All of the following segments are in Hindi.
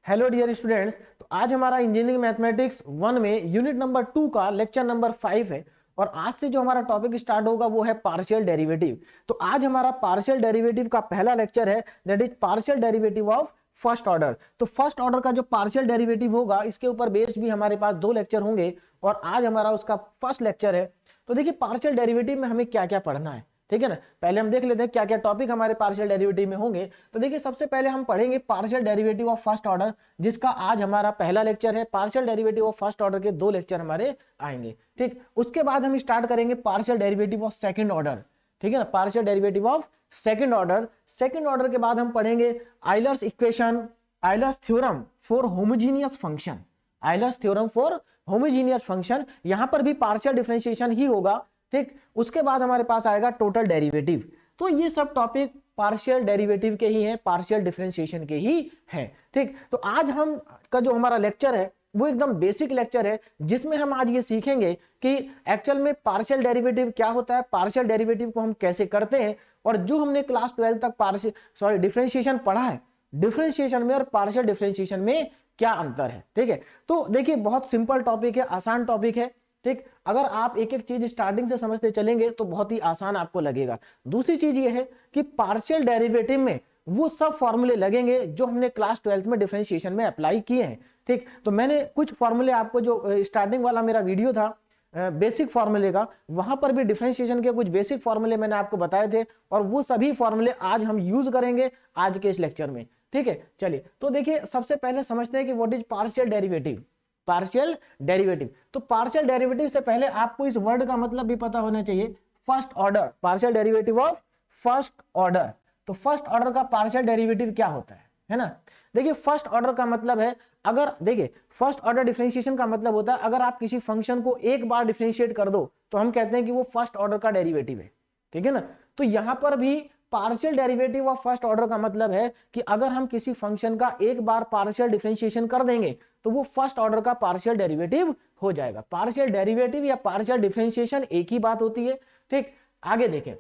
Hello dear students. तो आज हमारा इंजीनियरिंग मैथमेटिक्स 1 में यूनिट नंबर 2 का लेक्चर नंबर 5 है और आज से जो हमारा टॉपिक स्टार्ट होगा वो है पार्शियल डेरिवेटिव। तो आज हमारा पार्शियल डेरिवेटिव का पहला लेक्चर है, that is partial derivative of first order. तो फर्स्ट ऑर्डर का जो पार्शियल डेरिवेटिव होगा इसके ऊपर बेस्ड भी हमारे पास 2 लेक्चर होंगे और आज हमारा उसका फर्स्ट लेक्चर है। तो देखिए पार्शियल डेरिवेटिव में हमें क्या क्या पढ़ना है, ठीक है ना। पहले हम देख लेते हैं क्या क्या टॉपिक हमारे पार्शियल डेरिवेटिव में होंगे। तो देखिए सबसे पहले हम पढ़ेंगे partial derivative of first order, जिसका आज हमारा पहला लेक्चर है। Partial derivative of first order के 2 लेक्चर हमारे आएंगे, ठीक। उसके बाद हम स्टार्ट करेंगे partial derivative of second order, ठीक है ना, partial derivative of second order. Second order के बाद हम पढ़ेंगे Euler's equation, Euler's theorem for homogeneous function, Euler's theorem for homogeneous function. यहां पर भी पार्शियल डिफरेंशिएशन ही होगा, ठीक। उसके बाद हमारे पास आएगा टोटल डेरिवेटिव। तो ये सब टॉपिक पार्शियल डेरिवेटिव के ही हैं, पार्शियल डिफरेंशिएशन के ही हैं, ठीक। तो आज हम का जो हमारा लेक्चर है वो एकदम बेसिक लेक्चर है, जिसमें हम आज ये सीखेंगे कि एक्चुअल में पार्शियल डेरिवेटिव क्या होता है, पार्शियल डेरिवेटिव को हम कैसे करते हैं, और जो हमने क्लास 12 तक डिफरेंशिएशन पढ़ा है, डिफरेंशिएशन में और पार्शियल डिफरेंशिएशन में क्या अंतर है, ठीक है। तो देखिए बहुत सिंपल टॉपिक है, आसान टॉपिक है, ठीक। अगर आप एक एक चीज स्टार्टिंग से समझते चलेंगे तो बहुत ही आसान आपको लगेगा। दूसरी चीज ये है कि पार्शियल डेरिवेटिव में वो सब फॉर्मूले लगेंगे जो हमने क्लास 12 में डिफरेंशिएशन में अप्लाई किए हैं, ठीक। तो मैंने कुछ फॉर्मूले आपको, जो स्टार्टिंग वाला मेरा वीडियो था बेसिक फॉर्मूले का, वहां पर भी डिफरेंशिएशन के कुछ बेसिक फॉर्मूले मैंने आपको बताए थे और वो सभी फॉर्मूले आज हम यूज करेंगे आज के इस लेक्चर में, ठीक है। चलिए तो देखिए सबसे पहले समझते हैं कि what is partial derivative. Partial derivative, तो पार्शियल डेरिवेटिव से पहले आपको इस वर्ड का मतलब भी पता होना चाहिए, first order, partial derivative of first order. तो फर्स्ट ऑर्डर का पार्शियल डेरिवेटिव क्या होता है ना। देखिए फर्स्ट ऑर्डर का मतलब है, अगर देखिए फर्स्ट ऑर्डर डिफरेंशिएशन का मतलब होता है अगर आप किसी फंक्शन को एक बार डिफरेंशिएट कर दो तो हम कहते हैं कि वो फर्स्ट ऑर्डर का डेरिवेटिव है, ठीक है ना। तो यहां पर भी partial derivative of first order का मतलब है कि अगर हम किसी फंक्शन का एक बार पार्शियल डिफरेंशिएशन कर देंगे तो वो फर्स्ट ऑर्डर का पार्शियल डेरिवेटिव हो जाएगा। पार्शियल डेरिवेटिव या पार्शियल डिफरेंशिएशन एक ही बात होती है, ठीक। आगे देखें,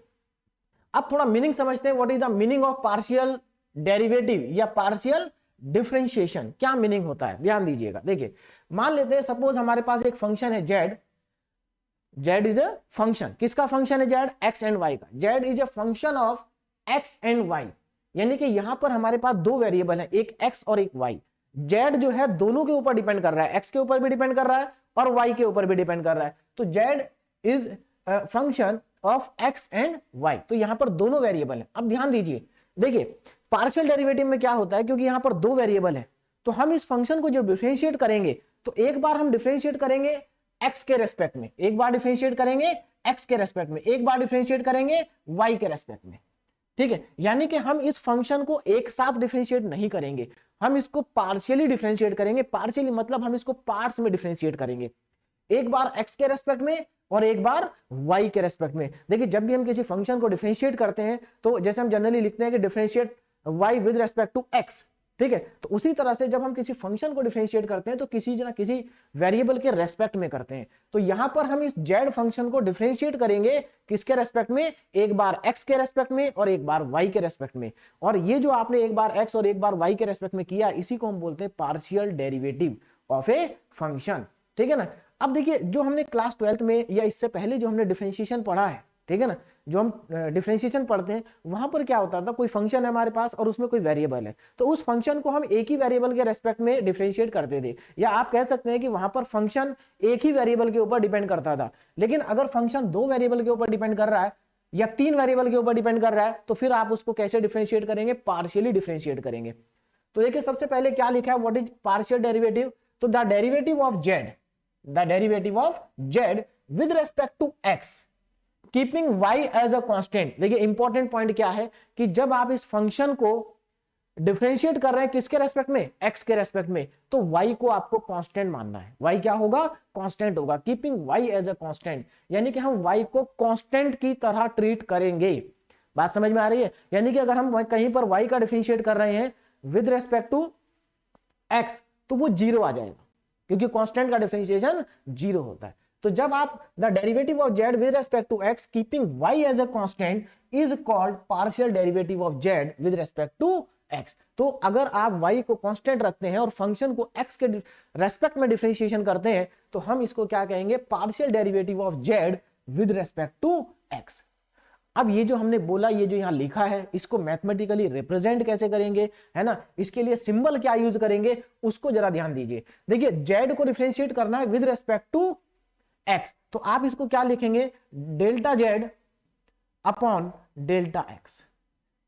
अब थोड़ा मीनिंग समझते हैं, what is the meaning of partial derivative या पार्शियल डिफरेंशिएशन, क्या मीनिंग होता है, ध्यान दीजिएगा। देखिए मान लेते हैं सपोज हमारे पास एक फंक्शन है z, z is a function, किसका फंक्शन है जेड, एक्स एंड वाई का। Z is a function of x and y, यानी कि यहां पर हमारे पास 2 वेरिएबल है, एक एक्स और एक वाई। जेड जो है दोनों के ऊपर डिपेंड कर रहा है, एक्स के ऊपर भी डिपेंड कर रहा है और वाई के ऊपर भी डिपेंड कर रहा है। तो z is function of x and y, तो यहां पर दोनों वेरिएबल है। अब ध्यान दीजिए, देखिए पार्शियल डेरिवेटिव में क्या होता है, क्योंकि यहां पर 2 वेरिएबल है तो हम इस फंक्शन को जब डिफरेंशिएट करेंगे तो एक बार हम डिफरेंशिएट करेंगे एक्स के रेस्पेक्ट में, एक बार डिफरेंशिएट करेंगे एक्स के रेस्पेक्ट में, एक बार डिफरेंशिएट करेंगे वाई के रेस्पेक्ट में, ठीक है। यानी कि हम इस फंक्शन को एक साथ डिफरेंशिएट नहीं करेंगे, हम इसको पार्शियली डिफरेंशिएट करेंगे। पार्शियली मतलब हम इसको पार्ट्स में डिफरेंशिएट करेंगे, एक बार एक्स के रेस्पेक्ट में और एक बार वाई के रेस्पेक्ट में। देखिए जब भी हम किसी फंक्शन को डिफरेंशिएट करते हैं तो जैसे हम जनरली लिखते हैं कि differentiate y with respect to x, ठीक है। तो उसी तरह से जब हम किसी फंक्शन को डिफरेंशिएट करते हैं तो किसी ना किसी वेरिएबल के रेस्पेक्ट में करते हैं। तो यहां पर हम इस जेड फंक्शन को डिफरेंशिएट करेंगे किसके रेस्पेक्ट में, एक बार एक्स के रेस्पेक्ट में और एक बार वाई के रेस्पेक्ट में। और ये जो आपने एक बार एक्स और एक बार वाई के रेस्पेक्ट में किया, इसी को हम बोलते हैं partial derivative of a function, ठीक है ना। अब देखिए जो हमने क्लास 12 में या इससे पहले जो हमने डिफरेंशिएशन पढ़ा है, ठीक है ना, जो हम डिफरेंशिएशन पढ़ते हैं वहां पर क्या होता था, कोई फंक्शन है हमारे पास और उसमें कोई वेरिएबल है, तो उस फंक्शन को हम एक ही वेरिएबल के रेस्पेक्ट में डिफरेंशिएट करते थे, या आप कह सकते हैं कि वहां पर फंक्शन एक ही वेरिएबल के ऊपर डिपेंड करता था। लेकिन अगर फंक्शन 2 वेरिएबल के ऊपर डिपेंड कर रहा है या 3 वेरिएबल के ऊपर डिपेंड कर रहा है तो फिर आप उसको कैसे डिफरेंशिएट करेंगे, पार्शियली डिफरेंशिएट करेंगे। तो देखिए सबसे पहले क्या लिखा है, व्हाट इज पार्शियल डेरिवेटिव। तो the derivative of z, the derivative of z with respect to x keeping y as a constant. देखिए इंपॉर्टेंट पॉइंट क्या है कि जब आप इस फंक्शन को डिफरेंशिएट कर रहे हैं किसके रेस्पेक्ट में, x के रेस्पेक्ट में, तो y को आपको कांस्टेंट मानना है। y क्या होगा, कांस्टेंट होगा। Keeping y as a constant, यानी कि हम y को कांस्टेंट की तरह ट्रीट करेंगे। बात समझ में आ रही है। यानी कि अगर हम कहीं पर y का डिफरेंशिएट कर रहे हैं विद रेस्पेक्ट टू x तो वो 0 आ जाएगा, क्योंकि कांस्टेंट का डिफरेंशिएशन 0 होता है। तो जब आप the derivative of z with respect to x keeping y as a constant is called partial derivative of z with respect to x। तो अगर आप y को कांस्टेंट रखते हैं और फंक्शन को x के रेस्पेक्ट में डिफरेंशिएशन करते हैं तो हम इसको क्या कहेंगे, partial derivative of z with respect to x। अब ये जो हमने बोला, ये जो यहाँ लिखा है, इसको मैथमेटिकली रिप्रेजेंट कैसे करेंगे, है ना, इसके लिए सिंबल क्या यूज करेंगे उसको जरा ध्यान दीजिए। देखिए z को डिफरेंशिएट करना है विद रेस्पेक्ट टू x, तो आप इसको क्या लिखेंगे, delta z upon delta x।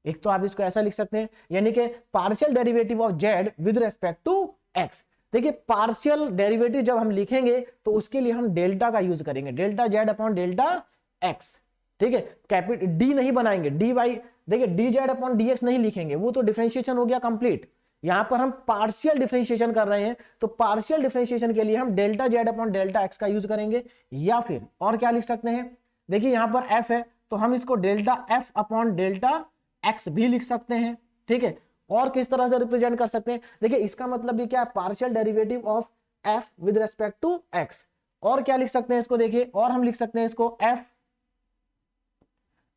एक तो आप इसको ऐसा लिख सकते हैं, यानी कि partial derivative of z with respect to x। देखिए पार्शियल डेरिवेटिव जब हम लिखेंगे तो उसके लिए हम डेल्टा का यूज करेंगे, delta z upon delta x, ठीक है, कैपिटल डी नहीं बनाएंगे, डी वाई, देखिए D Z upon d x नहीं लिखेंगे, वो तो डिफरेंशिएशन हो गया कंप्लीट। यहां पर हम पार्शियल डिफरेंशिएशन कर रहे हैं, तो पार्शियल डिफरेंशिएशन के लिए हम delta z upon delta x का यूज करेंगे, या फिर और क्या लिख सकते हैं, देखिए यहां पर एफ है तो हम इसको delta f upon delta x भी लिख सकते हैं, ठीक है। और किस तरह से रिप्रेजेंट कर सकते हैं, देखिए इसका मतलब भी क्या है, partial derivative of f with respect to x. और क्या लिख सकते हैं इसको, देखिए और हम लिख सकते हैं इसको एफ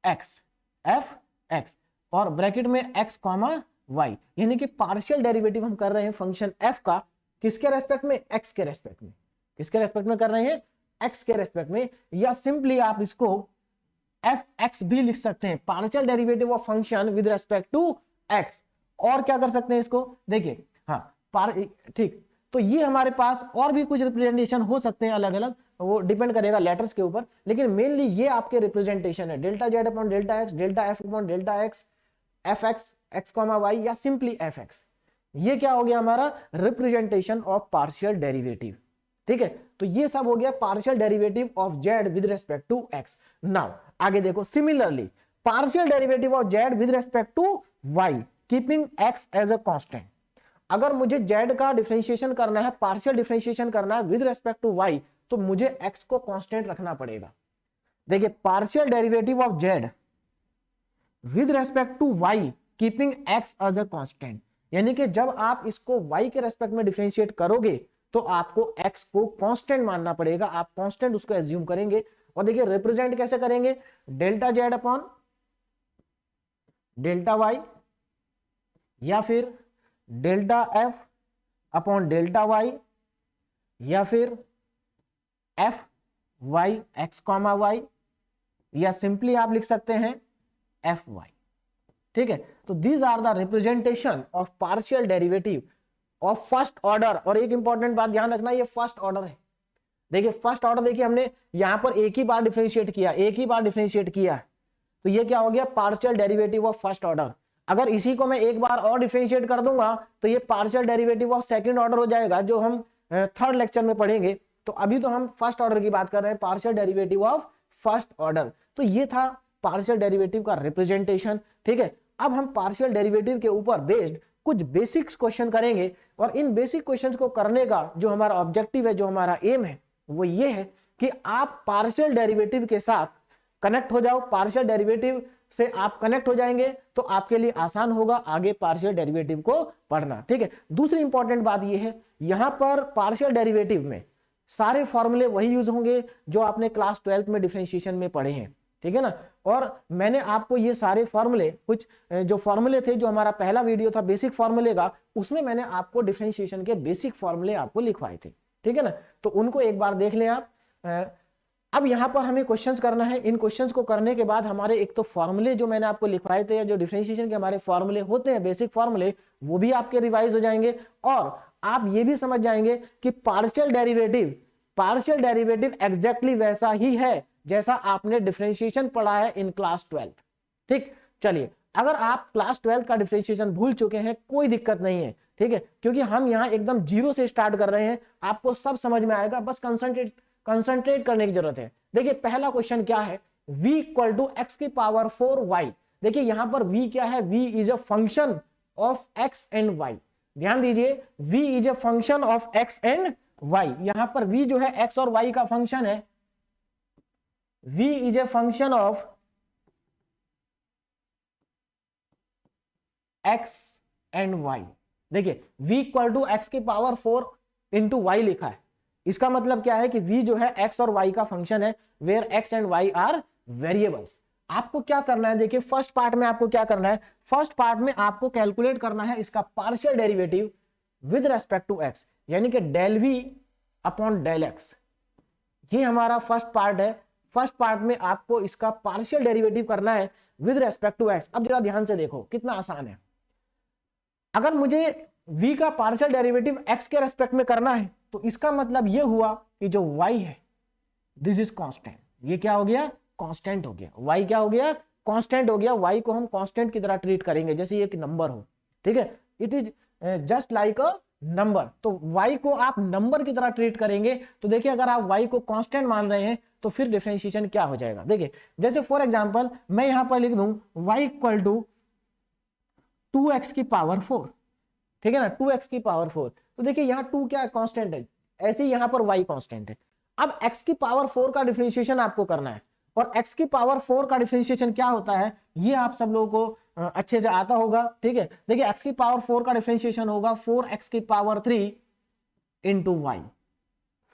एक्स और ब्रैकेट में एक्स कॉमा वाई, यानी कि पार्शियल डेरिवेटिव हम कर रहे हैं फंक्शन एफ का किसके रेस्पेक्ट में, एक्स के रेस्पेक्ट में। किसके रेस्पेक्ट में कर रहे हैं, एक्स के रेस्पेक्ट में, या सिंपली आप इसको एफ एक्स भी लिख सकते हैं, partial derivative of function with respect to x. और क्या कर सकते हैं इसको, देखिए हाँ ठीक, तो ये हमारे पास और भी कुछ रिप्रेजेंटेशन हो सकते हैं अलग अलग, वो डिपेंड करेगा लेटर्स के ऊपर, लेकिन मेनली ये आपके रिप्रेजेंटेशन है, delta z upon delta x, delta f upon delta x, f x x comma y, या सिंपली एफ एक्स। ये क्या हो गया हमारा रिप्रेजेंटेशन ऑफ पार्शियल डेरिवेटिव, ठीक है। तो ये सब हो गया partial derivative of z with respect to x. Now आगे देखो, similarly partial derivative of z with respect to y keeping x as a constant. अगर मुझे जेड का डिफरेंशिएशन करना है, पार्शियल डिफरेंशिएशन करना है विद रेस्पेक्ट टू वाई, तो मुझे एक्स को कांस्टेंट रखना पड़ेगा। देखिए partial derivative of z with respect to y keeping x as a constant, यानी कि जब आप इसको वाई के रेस्पेक्ट में डिफरेंशिएट करोगे तो आपको एक्स को कांस्टेंट मानना पड़ेगा, आप कांस्टेंट उसको एज्यूम करेंगे। और देखिए रिप्रेजेंट कैसे करेंगे, delta z upon delta y, या फिर delta f upon delta y, या फिर f y x comma y, या सिंपली आप लिख सकते हैं एफ वाई, ठीक है। तो these are the representation of partial derivative of first order. और एक इंपॉर्टेंट बात ध्यान रखना, ये फर्स्ट ऑर्डर है। देखिए फर्स्ट ऑर्डर, देखिए हमने यहां पर एक ही बार डिफरेंशिएट किया, तो ये क्या हो गया, partial derivative of first order. अगर इसी को मैं एक बार और डिफरेंशिएट कर दूंगा तो ये partial derivative of second order हो जाएगा, जो हम थर्ड लेक्चर में पढ़ेंगे। तो अभी तो हम फर्स्ट ऑर्डर की बात कर रहे हैं, partial derivative of first order. तो ये था पार्शियल डेरिवेटिव का रिप्रेजेंटेशन, ठीक है। अब हम पार्शियल डेरिवेटिव के ऊपर बेस्ड कुछ बेसिक्स क्वेश्चन करेंगे, और इन बेसिक क्वेश्चंस को करने का जो हमारा ऑब्जेक्टिव है, जो हमारा एम है, वो ये है कि आप पार्शियल डेरिवेटिव के साथ कनेक्ट हो जाओ। पार्शियल डेरिवेटिव से आप कनेक्ट हो जाएंगे तो आपके लिए आसान होगा आगे पार्शियल डेरिवेटिव को पढ़ना, ठीक है। दूसरी इंपॉर्टेंट बात यह है, यहां पर पार्शियल डेरिवेटिव में सारे फॉर्मूले वही यूज होंगे जो आपने क्लास 12 में डिफरेंशिएशन में पढ़े हैं, ठीक है ना। और मैंने आपको ये सारे फॉर्मूले, कुछ जो फॉर्मूले थे, जो हमारा पहला वीडियो था बेसिक फॉर्मूले का, उसमें मैंने आपको डिफरेंशिएशन के बेसिक फॉर्मूले आपको लिखवाए थे, ठीक है ना। तो उनको एक बार देख लें आप। अब यहाँ पर हमें क्वेश्चंस करना है। इन क्वेश्चंस को करने के बाद हमारे एक तो फॉर्मूले जो मैंने आपको लिखवाए थे, जो डिफरेंशिएशन के हमारे फॉर्मूले होते हैं, बेसिक फॉर्मूले, वो भी आपके रिवाइज हो जाएंगे। और आप ये भी समझ जाएंगे कि पार्शियल डेरिवेटिव एग्जैक्टली वैसा ही है जैसा आपने डिफरेंशिएशन पढ़ा है इन क्लास 12। ठीक, चलिए, अगर आप क्लास 12 का डिफरेंशिएशन भूल चुके हैं कोई दिक्कत नहीं है, ठीक है, क्योंकि हम यहाँ एकदम जीरो से स्टार्ट कर रहे हैं। आपको सब समझ में आएगा, बस कंसंट्रेट करने की जरूरत है। देखिए पहला क्वेश्चन क्या है, v इक्वल टू एक्स की पावर 4y। देखिए यहां पर v क्या है, v is a function of x and y। ध्यान दीजिए, v is a function of x and y। यहां पर v जो है x और y का फंक्शन है। v is a function of x and y। देखिए v इक्वल टू एक्स की पावर 4 इंटू y लिखा है। इसका मतलब क्या है कि v जो है x और y का फंक्शन है, where x and y are variables. आपको क्या करना है, देखिए फर्स्ट पार्ट में आपको क्या करना है, फर्स्ट पार्ट में आपको कैलकुलेट करना है इसका partial derivative with respect to x, यानी कि del v upon del x. ये हमारा फर्स्ट पार्ट है। फर्स्ट पार्ट में आपको इसका पार्शियल डेरिवेटिव करना है विद रेस्पेक्ट टू एक्स। अब जरा ध्यान से देखो कितना आसान है। अगर मुझे v का पार्शियल डेरिवेटिव x के रेस्पेक्ट में करना है तो इसका मतलब यह हुआ कि जो y है दिस इज कांस्टेंट। ये क्या हो गया, कांस्टेंट हो गया। y क्या हो गया, कांस्टेंट हो गया। y को हम कांस्टेंट की तरह ट्रीट करेंगे जैसे ये एक नंबर हो, ठीक है। It is just like a number. तो y को आप नंबर की तरह ट्रीट करेंगे तो देखिए अगर आप y को कांस्टेंट मान रहे हैं तो फिर डिफरेंशिएशन क्या हो जाएगा। देखिए जैसे फॉर एग्जांपल मैं यहां पर लिख दूं y इक्वल टू 2x की पावर 4, ठीक है ना, 2x की पावर 4। तो देखिए यहाँ 2 क्या कांस्टेंट है, ऐसे ही यहाँ पर y कांस्टेंट है। अब x की पावर 4 का डिफरेंशिएशन आपको करना है, और x की पावर 4 का डिफरेंशिएशन क्या होता है ये आप सब लोगों को अच्छे से आता होगा, ठीक है। देखिए x की पावर 4 का डिफरेंशिएशन होगा 4x की पावर 3 इंटू वाई,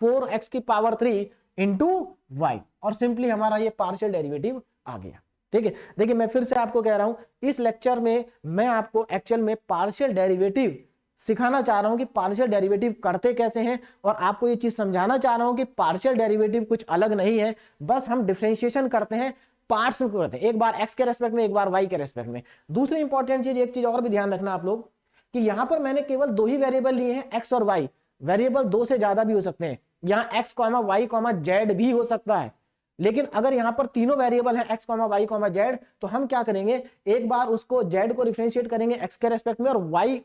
4x की पावर 3 इंटू वाई, और सिंपली हमारा ये पार्शियल डेरिवेटिव आ गया, ठीक है। देखिए मैं फिर से आपको कह रहा हूं इस लेक्चर में मैं आपको एक्चुअल में पार्शियल डेरिवेटिव सिखाना चाह रहा हूं कि पार्शियल डेरिवेटिव करते कैसे हैं, और आपको ये चीज समझाना चाह रहा हूं कि पार्शियल डेरिवेटिव कुछ अलग नहीं है, बस हम डिफरेंशिएशन करते हैं, पार्ट्स में करते हैं, एक बार x के रेस्पेक्ट में एक बार y के रेस्पेक्ट में। दूसरी इंपॉर्टेंट चीज, एक चीज और भी ध्यान रखना आप लोग कि यहां पर मैंने केवल 2 ही वेरिएबल लिए हैं x और y, वेरिएबल 2 से ज्यादा भी हो सकते हैं, यहाँ x, y, z भी हो सकता है। लेकिन अगर यहां पर तीनों वेरिएबल हैं x, y, z, तो हम क्या करेंगे, एक बार उसको z को डिफरेंशिएट करेंगे x के रेस्पेक्ट में, और y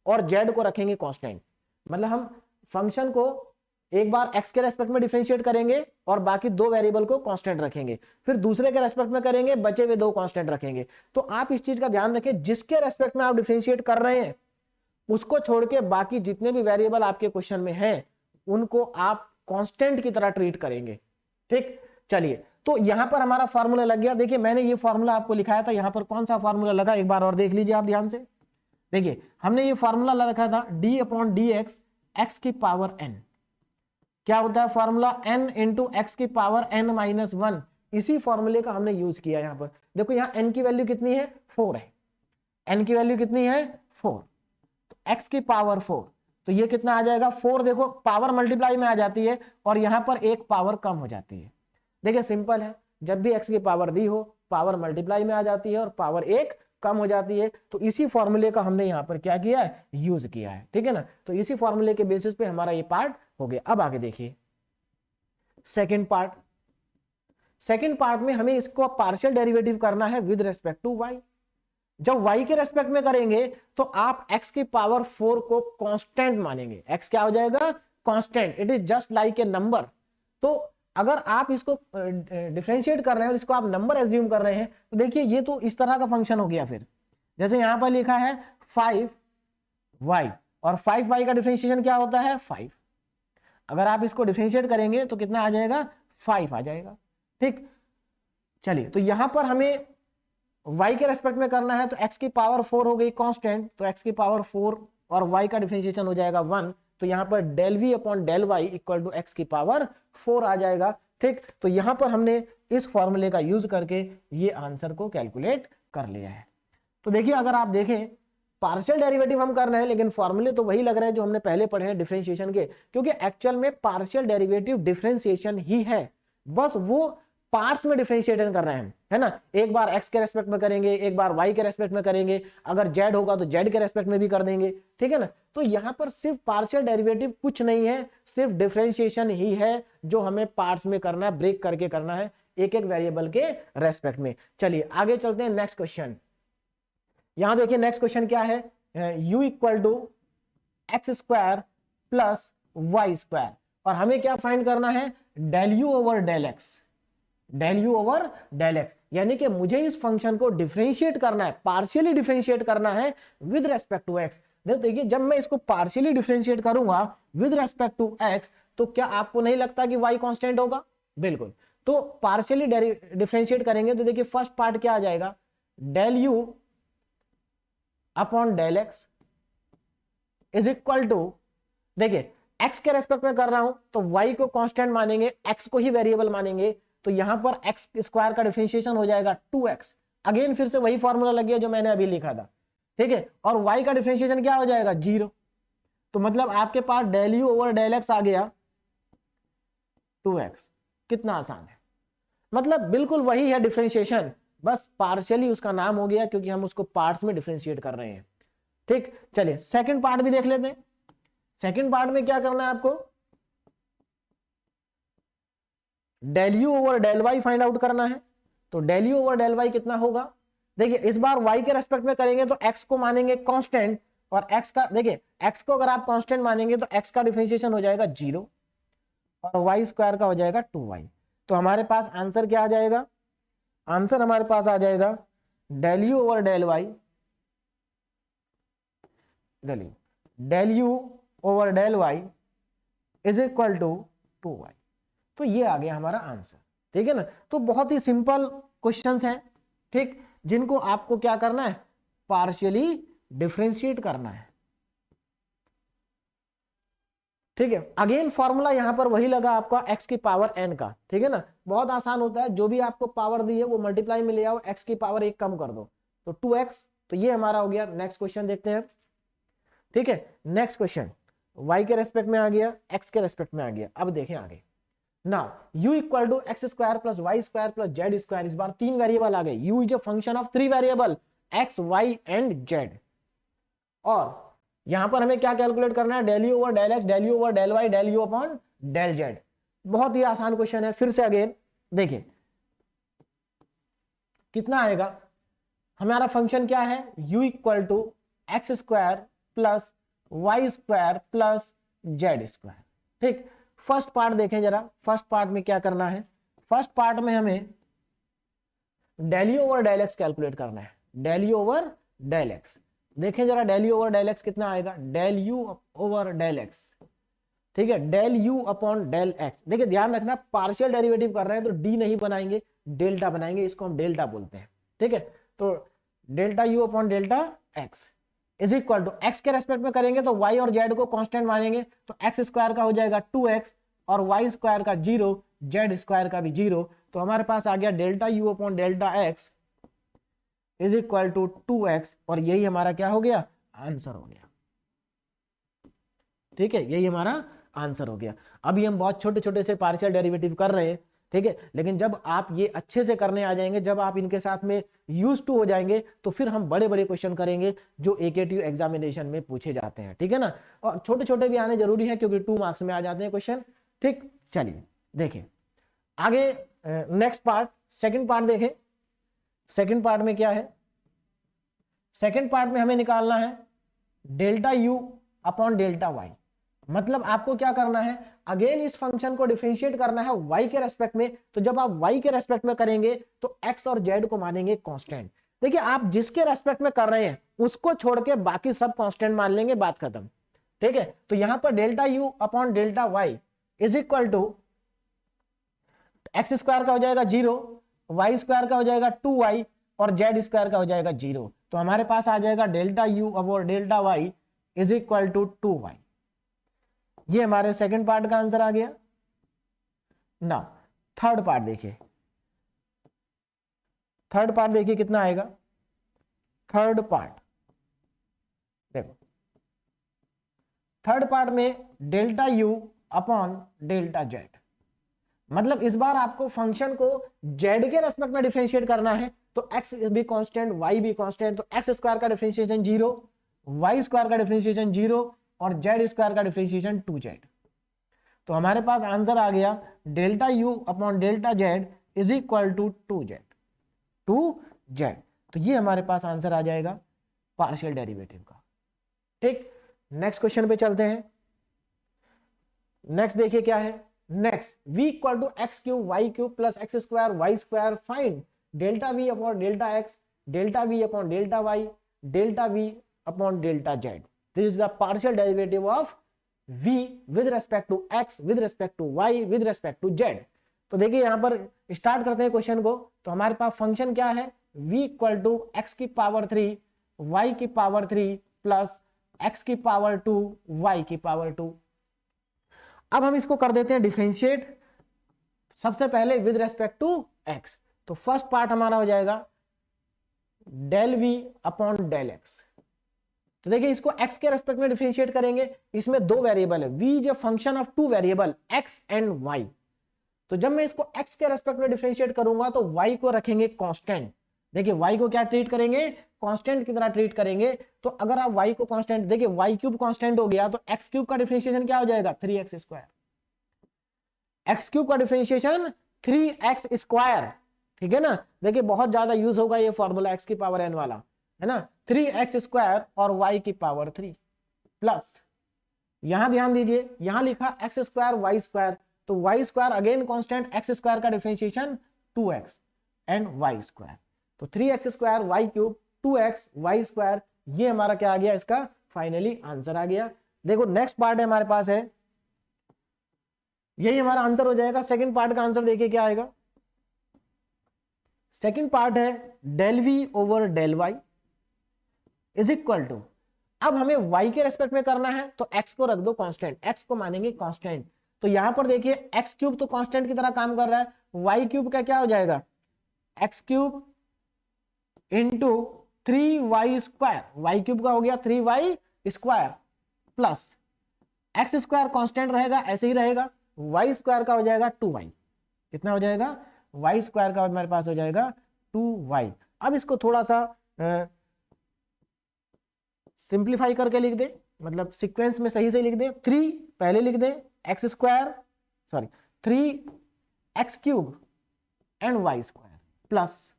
और z को रखेंगे कांस्टेंट। मतलब हम फंक्शन को एक बार x के रेस्पेक्ट में डिफरेंशिएट करेंगे और बाकी 2 वेरिएबल को कांस्टेंट रखेंगे, फिर दूसरे के रेस्पेक्ट में करेंगे, बचे हुए 2 कांस्टेंट रखेंगे। तो आप इस चीज का ध्यान रखें, जिसके रेस्पेक्ट में आप डिफरेंशिएट कर रहे हैं उसको छोड़ के बाकी जितने भी वेरिएबल आपके क्वेश्चन में हैं उनको आप कांस्टेंट की तरह ट्रीट करेंगे, ठीक। चलिए तो यहां पर हमारा फार्मूला लग गया। देखिए मैंने ये फार्मूला आपको लिखाया था, यहां पर कौन सा फार्मूला लगा एक बार और देख लीजिए आप ध्यान से। देखिए हमने ये फार्मूला रखा था d upon d x x की पावर n। क्या होता है फार्मूला, n इंटू एक्स की पावर n माइनस 1। इसी फॉर्मूले का हमने यूज किया यहां पर। देखो यहाँ n की वैल्यू कितनी है, 4 है, n की वैल्यू कितनी है 4, तो x की पावर 4, तो ये कितना आ जाएगा 4। देखो पावर मल्टीप्लाई में आ जाती है और यहां पर एक पावर कम हो जाती है। देखिए सिंपल है, जब भी x की पावर दी हो पावर मल्टीप्लाई में आ जाती है और पावर एक कम हो जाती है। तो इसी फॉर्मूले का हमने यहाँ पर क्या किया है, यूज किया है, ठीक है ना। तो इसी फॉर्मूले के बेसिस पे हमारा ये पार्ट हो गया। अब आगे देखिए सेकंड पार्ट। सेकंड पार्ट में हमें इसको पार्शियल डेरिवेटिव करना है विद रेस्पेक्ट टू y। जब y के रेस्पेक्ट में करेंगे तो आप x की पावर 4 को कांस्टेंट मानेंगे। x क्या हो जाएगा, constant, it is just like a number. तो अगर आप इसको डिफरेंशिएट कर रहे हैं और इसको आप नंबर एज्यूम कर रहे हैं तो देखिए ये तो इस तरह का फंक्शन हो गया। फिर जैसे यहां पर लिखा है 5y, और 5y का डिफरेंशिएशन क्या होता है 5। अगर आप इसको डिफरेंशिएट करेंगे तो कितना आ जाएगा, 5 आ जाएगा, ठीक। चलिए तो यहां पर हमें y के रेस्पेक्ट में करना है तो x की पावर 4 हो गई कांस्टेंट, तो x की पावर 4 और y का डिफरेंशिएशन हो जाएगा 1। तो यहां पर del v upon del y equal to x की पावर 4 आ जाएगा, ठीक। तो यहां पर हमने इस फॉर्मूले का यूज करके ये आंसर को कैलकुलेट कर लिया है। तो देखिए अगर आप देखें पार्शियल डेरिवेटिव हम कर रहे हैं लेकिन फॉर्मूले तो वही लग रहे हैं जो हमने पहले पढ़े हैं डिफरेंशिएशन के, क्योंकि एक्चुअल में पार्शियल डेरिवेटिव डिफरेंशिएशन ही है, बस वो पार्ट्स में डिफरेंशिएशन कर रहे हैं, है ना। एक बार x के रेस्पेक्ट में करेंगे, एक बार y के रेस्पेक्ट में करेंगे, अगर z होगा तो z के रेस्पेक्ट में भी कर देंगे, ठीक है ना। तो यहां पर सिर्फ पार्शियल डेरिवेटिव कुछ नहीं है, सिर्फ डिफरेंशिएशन ही है जो हमें पार्ट्स में करना है, ब्रेक करके करना है एक एक वेरिएबल के रेस्पेक्ट में। चलिए आगे चलते हैं नेक्स्ट क्वेश्चन। यहां देखिए नेक्स्ट क्वेश्चन क्या है, u equal to x square plus y square, और हमें क्या फाइंड करना है, del u over del x, del u over del x, यानी कि मुझे इस फंक्शन को डिफरेंशिएट करना है, पार्शियली डिफरेंशिएट करना है विद रेस्पेक्ट टू एक्स। देखिए जब मैं इसको पार्शियली डिफरेंशिएट करूंगा विद रेस्पेक्ट टू एक्स तो क्या आपको नहीं लगता कि y कांस्टेंट होगा, बिल्कुल। तो पार्शियली डिफरेंशिएट करेंगे तो देखिए फर्स्ट पार्ट क्या आ जाएगा, del u upon del x is equal to, देखिए x के रेस्पेक्ट में कर रहा हूं तो y को कांस्टेंट मानेंगे, x को ही वेरिएबल मानेंगे, तो तो यहां पर एक्स स्क्वायर का डिफरेंशिएशन हो जाएगा 2x। अगेन फिर से वही फॉर्मूला लग गया जो मैंने अभी लिखा था, ठीक है। और y का डिफरेंशिएशन क्या हो जाएगा 0। तो मतलब आपके पास del u over del x आ गया 2x। कितना आसान है, मतलब बिल्कुल वही है डिफरेंशिएशन, बस पार्शियली उसका नाम हो गया क्योंकि हम उसको पार्ट्स में डिफरेंशिएट कर रहे हैं, ठीक। चलिए सेकंड पार्ट भी देख लेते हैं। सेकंड पार्ट में क्या करना है आपको, del u over del y find out करना है। तो del u over del y कितना होगा, देखिए इस बार y के रेस्पेक्ट में करेंगे तो x को मानेंगे कांस्टेंट, और x का देखिए x को अगर आप कांस्टेंट मानेंगे तो x का डिफरेंशिएशन हो जाएगा 0 और y स्क्वायर का हो जाएगा 2y। तो हमारे पास आंसर क्या आ जाएगा, आंसर हमारे पास आ जाएगा del u over del y, del u over del y is equal to 2y। तो ये आ गया हमारा आंसर, ठीक है ना। तो बहुत ही सिंपल क्वेश्चंस हैं, ठीक, जिनको आपको क्या करना है, पार्शियली डिफरेंशिएट करना है, ठीक है। अगेन फॉर्मूला यहां पर वही लगा आपका x की पावर n का, ठीक है ना। बहुत आसान होता है, जो भी आपको पावर दी है वो मल्टीप्लाई में ले आओ, x की पावर 1 कम कर दो तो 2x। तो ये हमारा हो गया। नेक्स्ट क्वेश्चन देखते हैं, ठीक है। नेक्स्ट क्वेश्चन y के रेस्पेक्ट में आ गया, x के रेस्पेक्ट में आ गया। अब देखें आगे, now u equal to x square plus y square plus z square. इस बार 3 वेरिएबल आ गए, u is a function of 3 variable x, y and z। और यहां पर हमें क्या कैलकुलेट करना है, del u over del x, del u over del y, del u upon del z. बहुत ही आसान क्वेश्चन है। फिर से अगेन देखिए कितना आएगा, हमारा फंक्शन क्या है, u equal to x square plus y square plus z square, ठीक। फर्स्ट पार्ट देखें जरा, फर्स्ट पार्ट में क्या करना है, फर्स्ट पार्ट में हमें del u over del x calculate करना है, del u over del x. देखें जरा del u over del x कितना आएगा, del u over del x, ठीक है, del u upon del x. देखिए ध्यान रखना, पार्शियल डेरिवेटिव कर रहे हैं तो डी नहीं बनाएंगे, डेल्टा बनाएंगे, इसको हम डेल्टा बोलते हैं, ठीक है। तो delta u upon delta x is equal to x के रेस्पेक्ट में करेंगे तो y और z को कांस्टेंट मानेंगे, तो एक्स स्क्वायर का हो जाएगा 2x और y स्क्वायर का 0, z स्क्वायर का भी 0। तो हमारे पास आ गया delta u upon delta x is equal to 2x, और यही हमारा क्या हो गया, आंसर हो गया, ठीक है। यही हमारा आंसर हो गया। अभी हम बहुत छोटे छोटे से पार्शियल डेरिवेटिव कर रहे हैं, ठीक है, लेकिन जब आप ये अच्छे से करने आ जाएंगे, जब आप इनके साथ में यूज टू हो जाएंगे, तो फिर हम बड़े बड़े क्वेश्चन करेंगे जो एकेटीयू एग्जामिनेशन में पूछे जाते हैं, ठीक है ना। और छोटे छोटे भी आने जरूरी है क्योंकि 2 मार्क्स में आ जाते हैं क्वेश्चन, ठीक। चलिए देखें आगे नेक्स्ट पार्ट, सेकंड पार्ट देखें। सेकंड पार्ट में क्या है, सेकंड पार्ट में हमें निकालना है delta u upon delta y. मतलब आपको क्या करना है, अगेन इस फंक्शन को डिफरेंशिएट करना है y के रेस्पेक्ट में। तो जब आप y के रेस्पेक्ट में करेंगे तो x और z को मानेंगे कांस्टेंट। देखिए आप जिसके रेस्पेक्ट में कर रहे हैं उसको छोड़ के बाकी सब कांस्टेंट मान लेंगे, बात खत्म, ठीक है। तो यहां पर delta u upon delta y is equal to x square का हो जाएगा 0, वाई स्क्वायर का हो जाएगा 2y और जेड स्क्वायर का हो जाएगा 0। तो हमारे पास आ जाएगा delta u upon delta y is equal to 2y। ये हमारे सेकंड पार्ट का आंसर आ गया ना। थर्ड पार्ट देखिए, थर्ड पार्ट देखिए कितना आएगा, थर्ड पार्ट देखो, थर्ड पार्ट में delta u upon delta z. मतलब इस बार आपको फंक्शन को जेड के रेस्पेक्ट में डिफरेंशिएट करना है, तो एक्स भी कांस्टेंट वाई भी कांस्टेंट, तो एक्स स्क्वायर का डिफरेंशिएशन 0, वाई स्क्वायर का डिफरेंशिएशन 0 और जेड स्क्वायर का डिफरेंशिएशन 2z। तो हमारे पास आंसर आ गया delta u upon delta z is equal to 2z। तो ये हमारे पास आंसर आ जाएगा पार्शियल डेरिवेटिव का, ठीक। नेक्स्ट क्वेश्चन पे चलते हैं। नेक्स्ट देखिए क्या है, next v equal to x cube y cube plus x square y square, find delta v upon delta x, delta v upon delta y, delta v upon delta z. This is the partial derivative of v with respect to x, with respect to y, with respect to z। तो देखिए यहां पर स्टार्ट करते हैं क्वेश्चन को। तो हमारे पास फंक्शन क्या है, v इक्वल टू एक्स की पावर 3 y की पावर 3 प्लस x की पावर 2 y की पावर 2। अब हम इसको कर देते हैं डिफरेंशिएट। सबसे पहले विद रेस्पेक्ट टू एक्स, तो फर्स्ट पार्ट हमारा हो जाएगा del v upon del x. तो देखिए इसको x के रेस्पेक्ट में डिफरेंशिएट करेंगे, इसमें दो वेरिएबल है, v is a function of two variable x and y। तो जब मैं इसको x के रेस्पेक्ट में डिफरेंशिएट करूंगा तो y को रखेंगे कांस्टेंट। देखिए y को क्या ट्रीट करेंगे, कांस्टेंट की तरह ट्रीट करेंगे। तो अगर आप y को कांस्टेंट, देखिए y क्यूब कांस्टेंट हो गया तो x क्यूब का डिफरेंशिएशन क्या हो जाएगा, 3x स्क्वायर। x क्यूब का डिफरेंशिएशन 3x स्क्वायर, ठीक है ना। देखिए बहुत ज्यादा यूज होगा ये फॉर्मूला x की पावर n वाला, है ना, 3x स्क्वायर और y की पावर 3 प्लस, यहां ध्यान दीजिए यहां लिखा x स्क्वायर y स्क्वायर, तो y square again constant, x square का differentiation 2x and y square, तो 3x square y cube 2x y square, ये हमारा क्या आ गया, इसका फाइनली आंसर आ गया। देखो नेक्स्ट पार्ट है हमारे पास है, यही हमारा आंसर हो जाएगा। सेकंड पार्ट का आंसर देखिए क्या आएगा। सेकंड पार्ट है del v over del y is equal to, अब हमें y के रेस्पेक्ट में करना है तो x को रख दो कांस्टेंट, x को मानेंगे कांस्टेंट। तो यहां पर देखिए x क्यूब तो कांस्टेंट की तरह काम कर रहा है, y क्यूब का क्या हो जाएगा, x cube into 3y square, y cube का हो गया 3y square plus x square constant रहेगा ऐसे ही रहेगा, y स्क्वायर का हो जाएगा 2y, कितना हो जाएगा, y स्क्वायर का हमारे पास हो जाएगा 2y। अब इसको थोड़ा सा सिंप्लीफाई करके लिख दे, मतलब सीक्वेंस में सही से लिख दे, 3 पहले लिख दे x square, sorry 3x cube and y square plus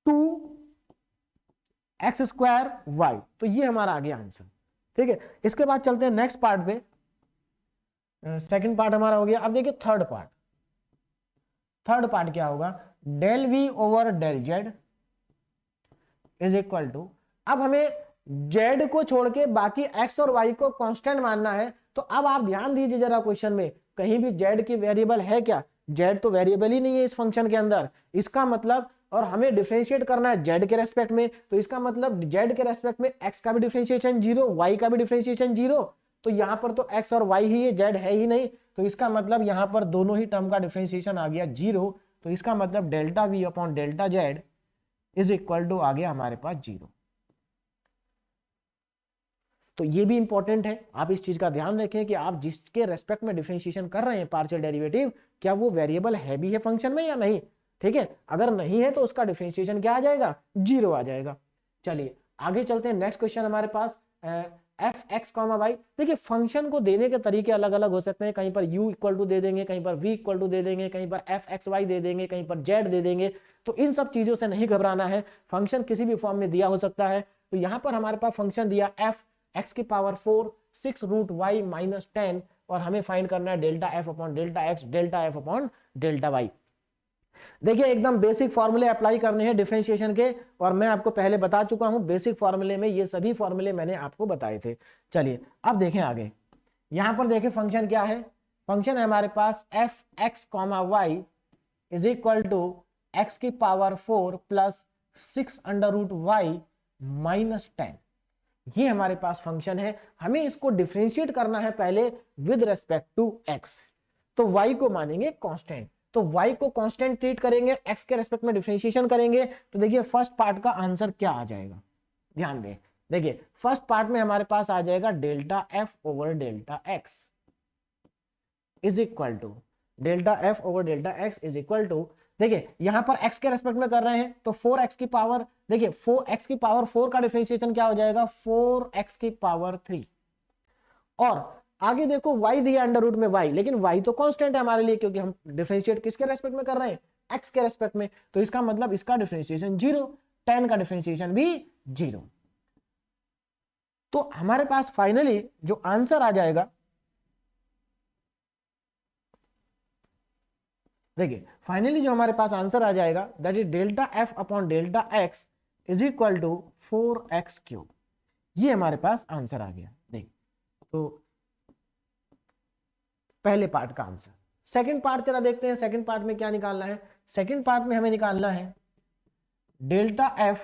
2x square y, तो ये हमारा आ गया आंसर, ठीक है। इसके बाद चलते हैं नेक्स्ट पार्ट पे, सेकंड पार्ट हमारा हो गया। अब देखिए थर्ड पार्ट, थर्ड पार्ट क्या होगा, del v over del z is equal to, अब हमें z को छोड़ के बाकी x और y को कांस्टेंट मानना है। तो अब आप ध्यान दीजिए जरा क्वेश्चन में, कहीं भी z की वेरिएबल है क्या, z तो वेरिएबल ही नहीं है इस फंक्शन के अंदर, इसका मतलब, और हमें डिफरेंशिएट करना है z के रेस्पेक्ट में, तो इसका मतलब z के रेस्पेक्ट में x का भी डिफरेंशिएशन 0, y का भी डिफरेंशिएशन 0, तो यहां पर तो x और y ही है, z है ही नहीं, तो इसका मतलब यहां पर दोनों ही टर्म का डिफरेंशिएशन आ गया 0, तो इसका मतलब delta v upon delta z is equal to आ गया हमारे पास 0। तो ये भी इंपॉर्टेंट है, आप इस चीज का ध्यान रखें कि आप जिसके रेस्पेक्ट में डिफरेंशिएशन कर रहे हैं पार्शियल डेरिवेटिव, क्या वो वेरिएबल है भी है फंक्शन में या नहीं, ठीक है। अगर नहीं है तो उसका डिफरेंशिएशन क्या आ जाएगा, 0 आ जाएगा। चलिए आगे चलते हैं, नेक्स्ट क्वेश्चन हमारे पास एफ एक्स कॉमा वाई। देखिए फंक्शन को देने के तरीके अलग अलग हो सकते हैं, कहीं पर u इक्वल टू दे देंगे, कहीं पर v इक्वल टू दे देंगे, कहीं पर एफ एक्स वाई दे देंगे, कहीं पर z दे देंगे, तो इन सब चीजों से नहीं घबराना है, फंक्शन किसी भी फॉर्म में दिया हो सकता है। तो यहां पर हमारे पास फंक्शन दिया f x की पावर 4 6 रूट y माइनस 10, और हमें फाइंड करना है delta f upon delta x, delta f upon delta y। देखिए एकदम बेसिक फॉर्मूले अप्लाई करने हैं डिफरेंशिएशन के, और मैं आपको पहले बता चुका हूं बेसिक फॉर्मूले में ये सभी फॉर्मूले मैंने आपको बताए थे। चलिए अब देखें आगे, यहां पर देखें फंक्शन क्या है, फंक्शन है हमारे पास f x comma y is equal to x की power 4 plus 6 under root y minus 10, ये हमारे पास फंक्शन है। हमें इसको डिफरेंशिएट करना है पहले विद रेस्पेक्ट टू x, तो y को मानेंगे कांस्टेंट, तो y को कांस्टेंट ट्रीट करेंगे, x के रेस्पेक्ट में डिफरेंशिएशन करेंगे, तो देखिए फर्स्ट पार्ट का आंसर क्या आ जाएगा, ध्यान दें। देखिए फर्स्ट पार्ट में हमारे पास आ जाएगा delta f over delta x is equal to, delta f over delta x is equal to, देखिए यहां पर x के रेस्पेक्ट में कर रहे हैं तो 4x की पावर, देखिए 4x की पावर 4 का डिफरेंशिएशन क्या हो जाएगा, 4x की पावर 3, और आगे देखो y दिया अंडर रूट में y, लेकिन y तो कांस्टेंट है हमारे लिए क्योंकि हम डिफरेंशिएट किसके रेस्पेक्ट में कर रहे हैं, x के रेस्पेक्ट में, तो इसका मतलब इसका डिफरेंशिएशन 0, 10 का डिफरेंशिएशन भी 0। तो हमारे पास फाइनली जो आंसर आ जाएगा, देखिए फाइनली जो हमारे पास आंसर आ जाएगा that is delta f upon delta x is equal to 4x cube, ये हमारे पास आंसर आ गया। देखिए तो पहले पार्ट का आंसर। सेकंड पार्ट जरा देखते हैं, सेकंड पार्ट में क्या निकालना है, सेकंड पार्ट में हमें निकालना है delta f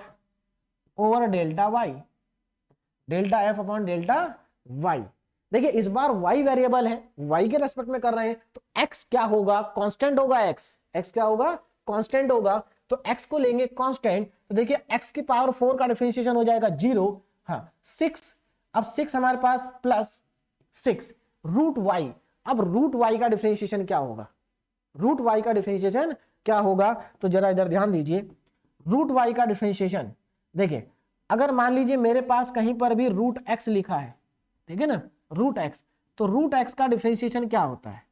over delta y, delta f upon delta y। देखिए इस बार y वेरिएबल है, y के रेस्पेक्ट में कर रहे हैं, तो x क्या होगा, कांस्टेंट होगा, x क्या होगा, कांस्टेंट होगा। तो x को लेंगे कांस्टेंट, तो देखिए x की पावर 4 का डिफरेंशिएशन हो जाएगा 0, हाँ 6, अब 6 हमारे पास प्लस 6 रूट वाई। अब रूट वाई का डिफरेंशिएशन क्या होगा, रूट वाई का डिफरेंशिएशन क्या होगा, तो जरा इधर ध्यान दीजिए। रूट वाई का डिफरेंशिएशन देखिए, अगर मान लीजिए मेरे पास कहीं पर भी रूट एक्स लिखा है, ठीक है ना, रूट एक्स, तो रूट एक्स का डिफरेंशिएशन क्या होता है,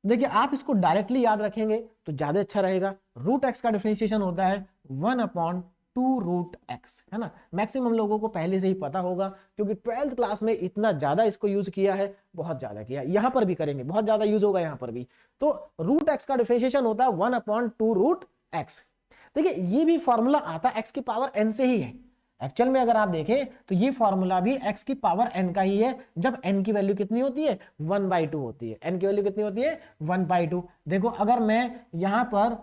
देखिए आप इसको डायरेक्टली याद रखेंगे तो ज्यादा अच्छा रहेगा। रूट एक्स का डिफरेंशिएशन होता है 1/2 रूट एक्स, है ना। मैक्सिमम लोगों को पहले से ही पता होगा, क्योंकि 12th क्लास में इतना ज्यादा इसको यूज किया है, बहुत ज्यादा किया, यहां पर भी करेंगे, बहुत ज्यादा यूज होगा यहां पर भी। तो रूट एक्स का डिफरेंशिएशन होता है 1/2 रूट एक्स। देखिए ये भी फॉर्मूला आता है x की पावर n से ही है। एक्चुअल में अगर आप देखें तो ये फॉर्मूला भी x की पावर n का ही है, जब n की वैल्यू कितनी होती है, 1/2 होती है। n की वैल्यू कितनी होती है, 1/2। देखो अगर मैं यहां पर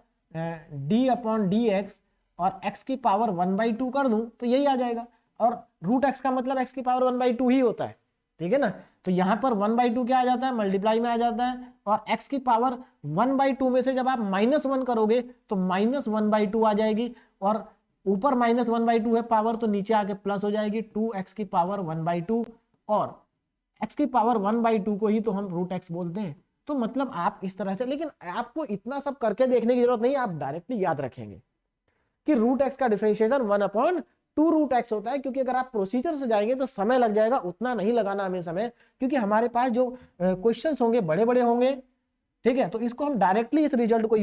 d/dx और x की पावर 1/2 कर दूं तो यही आ जाएगा, और रूट x का मतलब x की पावर 1/2 ही होता है, ठीक है ना। तो यहां पर 1/2 क्या आ जाता है, मल्टीप्लाई में आ जाता है, और x की पावर 1/2 में से जब आप -1 करोगे तो -1/2 आ जाएगी, और ऊपर -1/2 है पावर, तो नीचे आके प्लस हो जाएगी 2x की पावर 1/2, और x की पावर 1/2 को ही तो हम रूट x बोलते हैं। तो मतलब आप इस तरह से, लेकिन आपको इतना सब करके देखने की जरूरत नहीं, आप डायरेक्टली याद रखेंगे कि रूट x का डिफरेंशिएशन 1/2 रूट x होता है, क्योंकि अगर आप प्रोसीजर से जाएंगे तो समय लग जाएगा, उतना नहीं लगाना हमें समय, क्योंकि हमारे पास जो क्वेश्चंस होंगे बड़े बड़े होंगे, ठीक है। तो इसको हम डायरेक्टली इस रिजल्ट को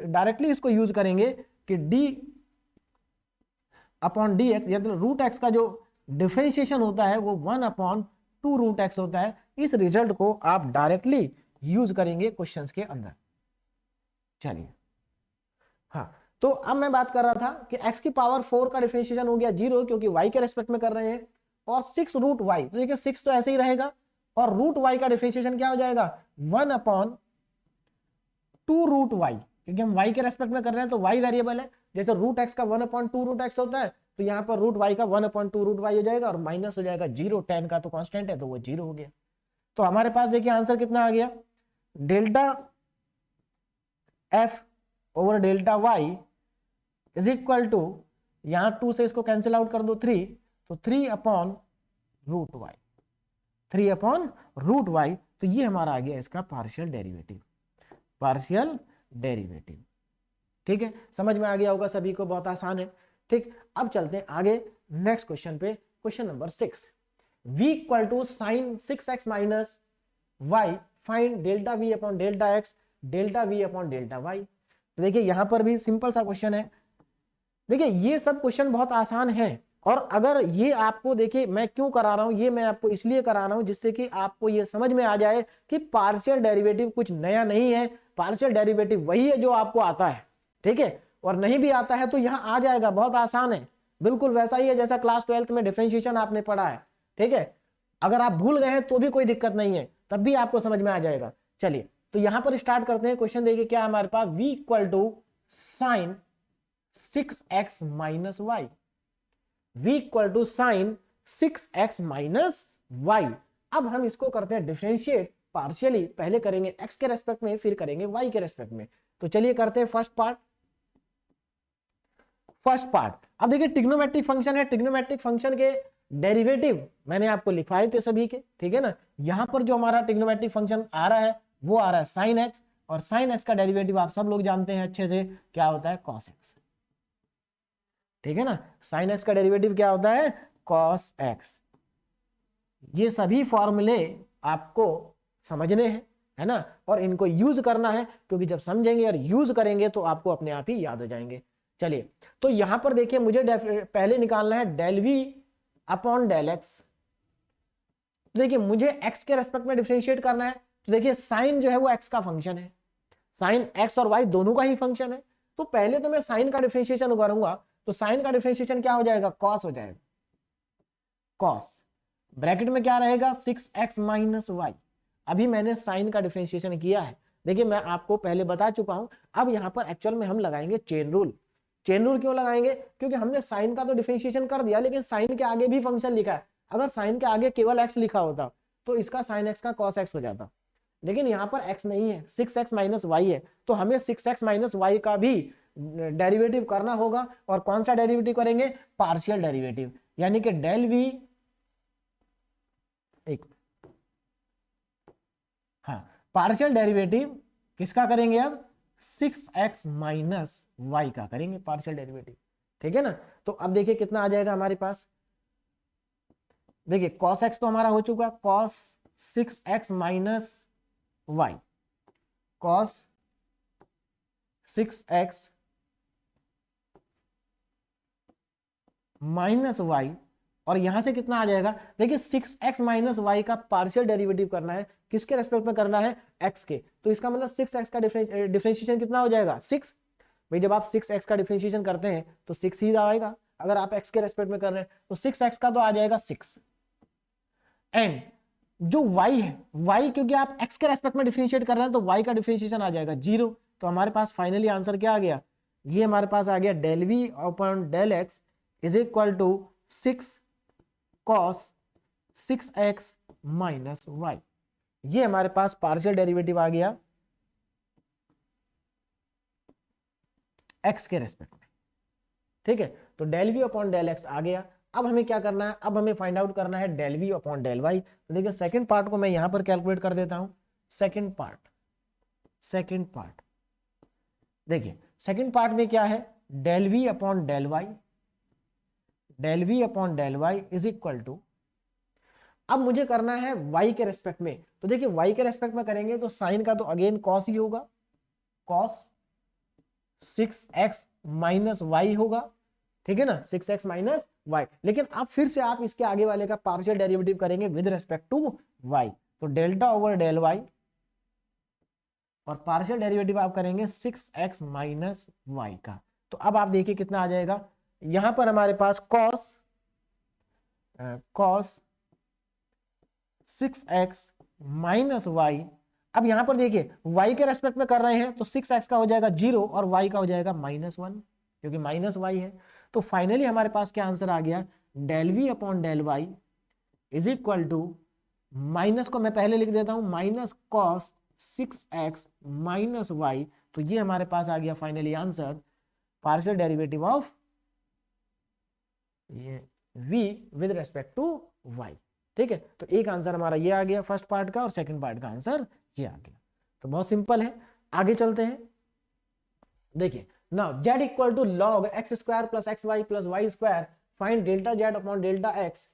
डायरेक्टली इसको यूज करेंगे कि d/dx, यानी रूट एक्स का जो डिफरेंशिएशन होता है वो 1/2 रूट एक्स होता है। इस रिजल्ट को आप डायरेक्टली यूज करेंगे क्वेश्चंस के अंदर। चलिए, हाँ, तो अब मैं बात कर रहा था कि x की पावर 4 का डिफरेंशिएशन हो गया 0, क्योंकि y के रेस्पेक्ट में कर रहे हैं, और 6 रूट वाई, तो देखिए 6 तो ऐसे ही रहेगा, और रूट y का डिफरेंशिएशन क्या हो जाएगा, 1/2 रूट y, क्योंकि हम y के रेस्पेक्ट में कर रहे हैं तो y वेरिएबल है। जैसे रूट x का 1/2 रूट x होता है, तो यहाँ पर रूट y का 1/2 रूट y हो जाएगा, और माइनस हो जाएगा 0, 10 का तो कांस्टेंट है तो वो 0 हो गया। तो हमारे पास देखिए आंसर कितना आ गया, delta f over delta y is equal to, यहां 2 से इसको कैंसिल आउट कर दो 3, तो 3/√y, 3/√y। तो ये हमारा आ गया इसका पार्शियल डेरिवेटिव, पार्शियल डेरिवेटिव, ठीक है। समझ में आ गया होगा सभी को, बहुत आसान है, ठीक। अब चलते हैं आगे नेक्स्ट क्वेश्चन पे, question number 6। v equal to sine 6x minus y, find delta v upon delta x, delta v upon delta y। तो देखिए यहां पर भी सिंपल सा क्वेश्चन है। देखिए ये सब क्वेश्चन बहुत आसान है, और अगर ये आपको, देखिए मैं क्यों करा रहा हूं, ये मैं आपको इसलिए करा रहा हूं जिससे कि आपको ये समझ में आ जाए कि पार्शियल डेरिवेटिव कुछ नया नहीं है, पार्शियल डेरिवेटिव वही है जो आपको आता है, ठीक है। और नहीं भी आता है तो यहां आ जाएगा, बहुत आसान है, बिल्कुल वैसा ही है जैसा क्लास 12th में डिफरेंशिएशन आपने पढ़ा है, ठीक है। अगर आप भूल गए हैं तो भी कोई दिक्कत नहीं है, तब भी आपको समझ में आ जाएगा। चलिए तो यहां पर स्टार्ट करते हैं। क्वेश्चन देखिए क्या हमारे पास, v equal to sine 6x minus y, v equal to sine 6x minus y. अब हम इसको करते हैं डिफरेंशिएट पार्शियली, पहले करेंगे x के रेस्पेक्ट में, फिर करेंगे y के रेस्पेक्ट में। तो चलिए करते हैं फर्स्ट पार्ट। अब देखिए ट्रिग्नोमेट्रिक फंक्शन है, ट्रिग्नोमेट्रिक फंक्शन के डेरिवेटिव मैंने आपको लिखवाए थे सभी के, ठीक है ना। यहां पर जो हमारा ट्रिग्नोमेट्रिक फंक्शन आ रहा है वो आ रहा है साइन x, और साइन x का डेरिवेटिव आप सब लोग जानते हैं अच्छे से, क्या होता है, कॉस x, ठीक है ना। साइन x का डेरिवेटिव क्या होता है, कॉस x। ये सभी फॉर्मूले आपको समझने हैं, है ना, और इनको यूज करना है, क्योंकि जब समझेंगे और यूज करेंगे तो आपको अपने आप ही याद हो जाएंगे। चलिए तो यहां पर देखिए मुझे पहले निकालना है del v upon del x। देखिए मुझे x के रेस्पेक्ट में डिफरेंशिएट करना है, तो देखिए साइन जो है वो x का फंक्शन है, साइन x और y दोनों का ही फंक्शन है। तो पहले तो मैं साइन का डिफरेंशिएशन करूंगा, तो साइन का डिफरेंशिएशन क्या हो जाएगा, कॉस हो जाएगा, कॉस ब्रैकेट में क्या रहेगा 6x माइनस वाई। अभी मैंने साइन का डिफरेंशिएशन किया है, देखिए मैं आपको पहले बता चुका हूं। अब यहां पर एक्चुअल में हम लगाएंगे चेन रूल। चेन रूल क्यों लगाएंगे, क्योंकि हमने साइन का तो डिफरेंशिएशन कर दिया, लेकिन साइन के आगे भी फंक्शन लिखा है। अगर साइन के आगे केवल x लिखा होता तो इसका साइन x का कॉस x हो जाता, लेकिन यहाँ पर x नहीं है, 6x माइनस वाई है, तो हमें 6x माइनस वाई का भी डेरिवेटिव करना होगा। और कौन सा डेरिवेटिव करेंगे? पार्शियल डेरिवेटिव, यानी कि डेल वी, एक, हाँ, पार्शियल डेरिवेटिव किसका करेंगे अब? 6x माइनस वाई का करेंगे पार्शियल डेरिवेटिव, ठीक है ना। तो अब देखिए कितना आ जाएगा हमारे पास, देखिए cos x तो हमारा हो चुका, cos 6x minus y, cos 6x minus y, और यहां से कितना आ जाएगा? देखिए 6x माइनस वाई का पार्शियल डेरिवेटिव करना है, किसके रेस्पेक्ट में करना है? x के। तो इसका मतलब 6x का डिफरेंशिएशन कितना हो जाएगा? 6। भाई जब आप 6x का डिफरेंशिएशन करते हैं तो 6 ही आएगा, अगर आप x के रेस्पेक्ट में कर रहे हैं तो 6x का तो आ जाएगा 6। एंड जो y है, y क्योंकि आप x के रेस्पेक्ट में डिफरेंशिएट कर रहे हैं तो y का डिफरेंशिएशन आ जाएगा 0। तो हमारे पास फाइनली आंसर क्या आ गया? ये हमारे पास आ गया del v upon del x is equal to 6 cos 6x minus y. ये हमारे पास पार्शियल डेरिवेटिव आ गया x के रेस्पेक्ट में, ठीक है। तो del v upon del x आ गया। अब हमें क्या करना है? अब हमें फाइंड आउट करना है del v upon del y। तो देखिए सेकंड पार्ट को मैं यहां पर कैलकुलेट कर देता हूं। सेकंड पार्ट देखिए सेकंड पार्ट में क्या है? Del v upon del y, del v upon del y is equal to, अब मुझे करना है y के रेस्पेक्ट में। तो देखिए y के रेस्पेक्ट में करेंगे तो साइन का तो अगेन cos ही होगा, cos 6x माइनस वाई होगा, ठीक है ना, 6x माइनस वाई। लेकिन अब फिर से आप इसके आगे वाले का पार्शियल डेरिवेटिव करेंगे विद रेस्पेक्ट टू y, तो डेल्टा ओवर डेल y, और पार्शियल डेरिवेटिव आप करेंगे 6x माइनस वाई का। तो अब आप देखिए कितना आ जाएगा, यहां पर हमारे पास cos 6x माइनस वाई। अब यहां पर देखिए y के रेस्पेक्ट में कर रहे हैं तो 6x का हो जाएगा 0 और y का हो जाएगा -1, क्योंकि माइनस वाई है। तो फाइनली हमारे पास क्या आंसर आ गया? Del v upon del y is equal to, minus को मैं पहले लिख देता हूं, minus cos 6x minus Y. तो ये हमारे पास आ गया finally answer, partial derivative of ये v with respect to y, ठीक है। तो एक आंसर हमारा ये आ गया फर्स्ट पार्ट का, और सेकंड पार्ट का आंसर ये आ गया। तो बहुत सिंपल है, आगे चलते हैं। देखिए now z equal to log x square plus x y plus y square, find delta z upon delta x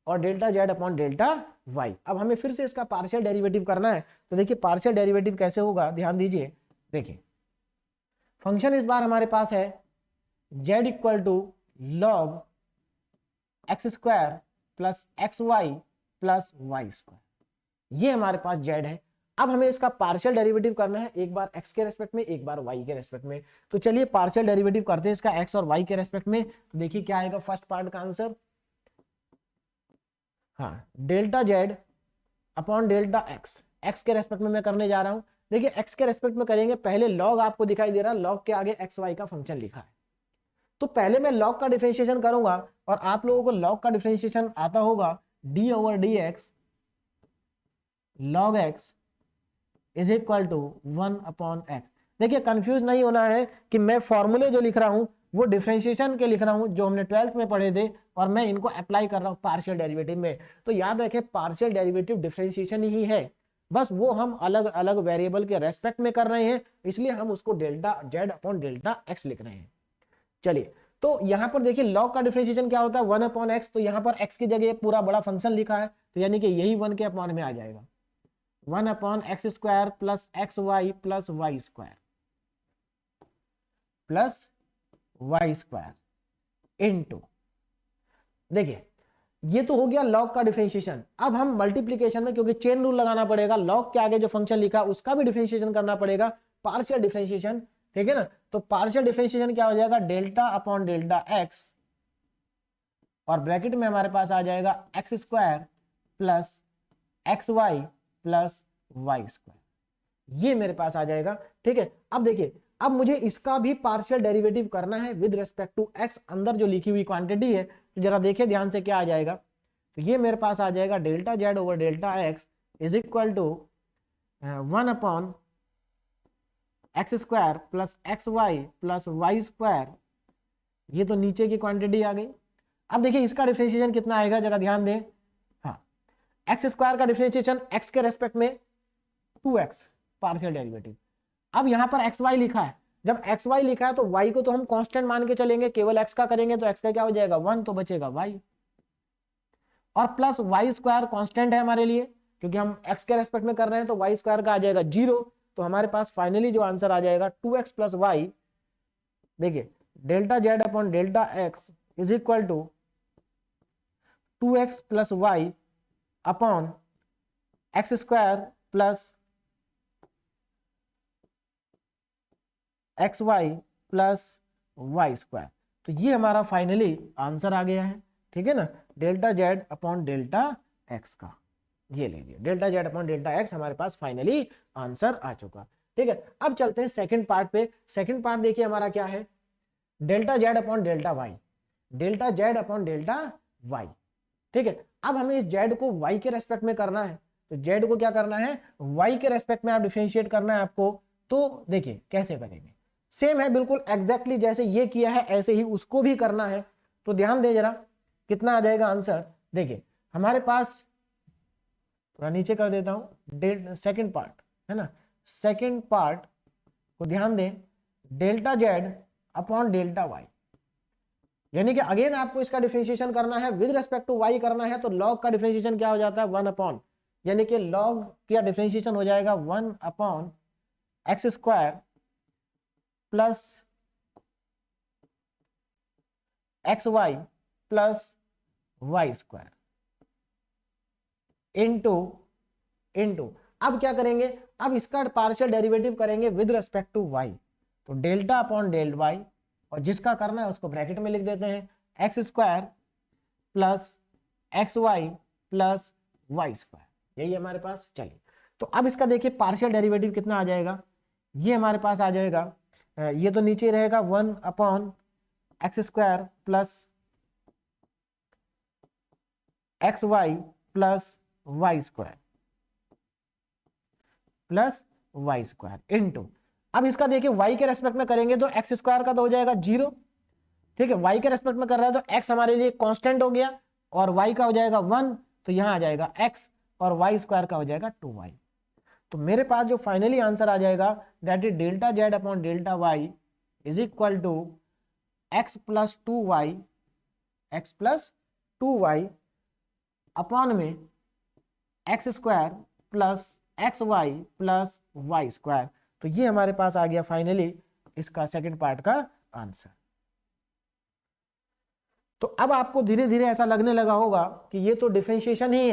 और delta z upon delta y। अब हमें फिर से इसका पार्शियल डेरिवेटिव करना है। तो देखिए पार्शियल डेरिवेटिव कैसे होगा, ध्यान दीजिए। देखिए फंक्शन इस बार हमारे पास है z equal to log x square plus x y plus y square, ये हमारे पास z है। अब हमें इसका पार्शियल डेरिवेटिव करना है, एक बार x के रेस्पेक्ट में, एक बार y के रेस्पेक्ट में। तो चलिए पार्शियल डेरिवेटिव करते हैं इसका x और y के रेस्पेक्ट में। तो देखिए क्या आएगा फर्स्ट पार्ट का आंसर, हाँ, delta z upon delta x के रेस्पेक्ट में मैं करने जा रहा हूं। देखिए x के रेस्पेक्ट में करेंगे, पहले log आपको दिखाई दे रहा है, log के आगे एक्स वाई का फंक्शन लिखा है। तो पहले मैं log का डिफरेंशिएशन करूंगा, और आप लोगों को log का डिफरेंशिएशन आता होगा d over d x log x is equal to 1 upon x। देखिए कंफ्यूज नहीं होना है कि मैं फॉर्मूले जो लिख रहा हूं वो डिफरेंशिएशन के लिख रहा हूं जो हमने 12th में पढ़े थे, और मैं इनको अप्लाई कर रहा हूं पार्शियल डेरिवेटिव में। तो याद रखें पार्शियल डेरिवेटिव डिफरेंशिएशन ही है, बस वो हम अलग अलग वेरिएबल के रेस्पेक्ट में कर रहे हैं, इसलिए हम उसको delta z upon delta x लिख रहे हैं। चलिए तो यहां पर देखिए log का डिफरेंशिएशन क्या होता है, 1 अपॉन x। तो यहां पर x की जगह पूरा बड़ा फंक्शन लिखा है, तो यानी कि यही 1 के अपॉन में आ जाएगा, 1 upon x square plus x y plus y square plus y square into, देखिए ये तो हो गया log का डिफरेंशिएशन। अब हम मल्टीप्लीकेशन में, क्योंकि चेन रूल लगाना पड़ेगा, log के आगे जो फंक्शन लिखा उसका भी डिफरेंशिएशन करना पड़ेगा, पार्शियल डिफरेंशिएशन, ठीक है ना। तो पार्शियल डिफरेंशिएशन क्या हो जाएगा, डेल्टा अपॉन डेल्टा x, और ब्रैकेट में हमारे पास आ जाएगा x square plus x y plus y square, ये मेरे पास आ जाएगा, ठीक है। अब देखिए अब मुझे इसका भी पार्शियल डेरिवेटिव करना है विद रेस्पेक्ट टू x, अंदर जो लिखी हुई क्वांटिटी है, तो जरा देखिए ध्यान से क्या आ जाएगा। तो ये मेरे पास आ जाएगा delta z over delta x is equal to 1 upon x square plus x y plus y square, ये तो नीचे की क्वांटिटी आ गई। अब देखिए इसका डिफरेंशिएशन कितना आएगा, जरा ध्यान दें। हाँ, एक्स स्क्वायर का डिफरेंशिएशन एक्स के रेस्पेक्ट में 2x पार्शियल डेरिवेटिव। अब यहां पर एक्स वाई लिखा है, जब एक्स वाई लिखा है तो वाई को तो हम कांस्टेंट मान के चलेंगे, केवल एक्स का करेंगे तो एक्स का क्या हो जाएगा 1, तो बचेगा वाई, और प्लस वाई स्क्वायर कांस्टेंट है हमारे लिए क्योंकि हम एक्स के रेस्पेक्ट में कर रहे हैं, तो वाई स्क्वायर का आ जाएगा 0। तो हमारे पास फाइनली जो आंसर आ जाएगा 2x प्लस वाई, देखिए delta z upon delta x is equal to 2x plus y upon x square plus x y plus y square. तो ये हमारा फाइनली आंसर आ गया है, ठीक है ना, delta z upon delta x का। ये लीजिए delta z upon delta x हमारे पास फाइनली आंसर आ चुका। ठीक है, अब चलते हैं सेकंड पार्ट पे। सेकंड पार्ट देखिए हमारा क्या है, delta z upon delta y, delta z upon delta y. ठीक है, अब हमें इस जेड को वाई के रेस्पेक्ट में करना है, तो जेड को क्या करना है, वाई के रेस्पेक्ट में आप डिफरेंशिएट करना है आपको। तो देखिए कैसे करेंगे, सेम है बिल्कुल एग्जैक्टली जैसे ये किया है ऐसे ही उसको भी करना है। तो ध्यान दे जरा कितना आ जाएगा आंसर। देखिए हमारे पास, थोड़ा नीचे कर देता हूं, सेकंड पार्ट है ना, सेकंड पार्ट को ध्यान दें, delta z upon delta y, यानी कि अगेन आपको इसका डिफरेंशिएशन करना है विद रिस्पेक्ट टू वाई करना है। तो लॉग का डिफरेंशिएशन क्या हो जाता है 1 अपॉन, यानी कि लॉग का डिफरेंशिएशन हो जाएगा 1 upon x square plus x y plus y square into अब क्या करेंगे, अब इसका पार्शियल डेरिवेटिव करेंगे विद रिस्पेक्ट टू वाई। तो डेल्टा अपॉन डेल्टा वाई, और जिसका करना है उसको ब्रैकेट में लिख देते हैं, x square plus x y plus y square, यही हमारे पास। चलिए तो अब इसका देखिए पार्शियल डेरिवेटिव कितना आ जाएगा, ये हमारे पास आ जाएगा, ये तो नीचे रहेगा 1 upon x square plus x y plus y square plus y square into, अब इसका देखिए y के रेस्पेक्ट में करेंगे तो एक्स स्क्वायर का तो हो जाएगा 0। ठीक है, y के रेस्पेक्ट में कर रहा है तो x हमारे लिए कांस्टेंट हो गया, और y का हो जाएगा 1, तो यहां आ जाएगा x, और y स्क्वायर का हो जाएगा 2y। तो मेरे पास जो फाइनली आंसर आ जाएगा that is delta z upon delta y is equal to x plus 2y, x plus 2y upon में x square plus x y plus y square. तो ये हमारे पास आ गया फाइनली इसका सेकंड पार्ट का आंसर। तो अब आपको धीरे धीरे ऐसा लगने लगा होगा कि ये तो डिफरेंशिएशन ही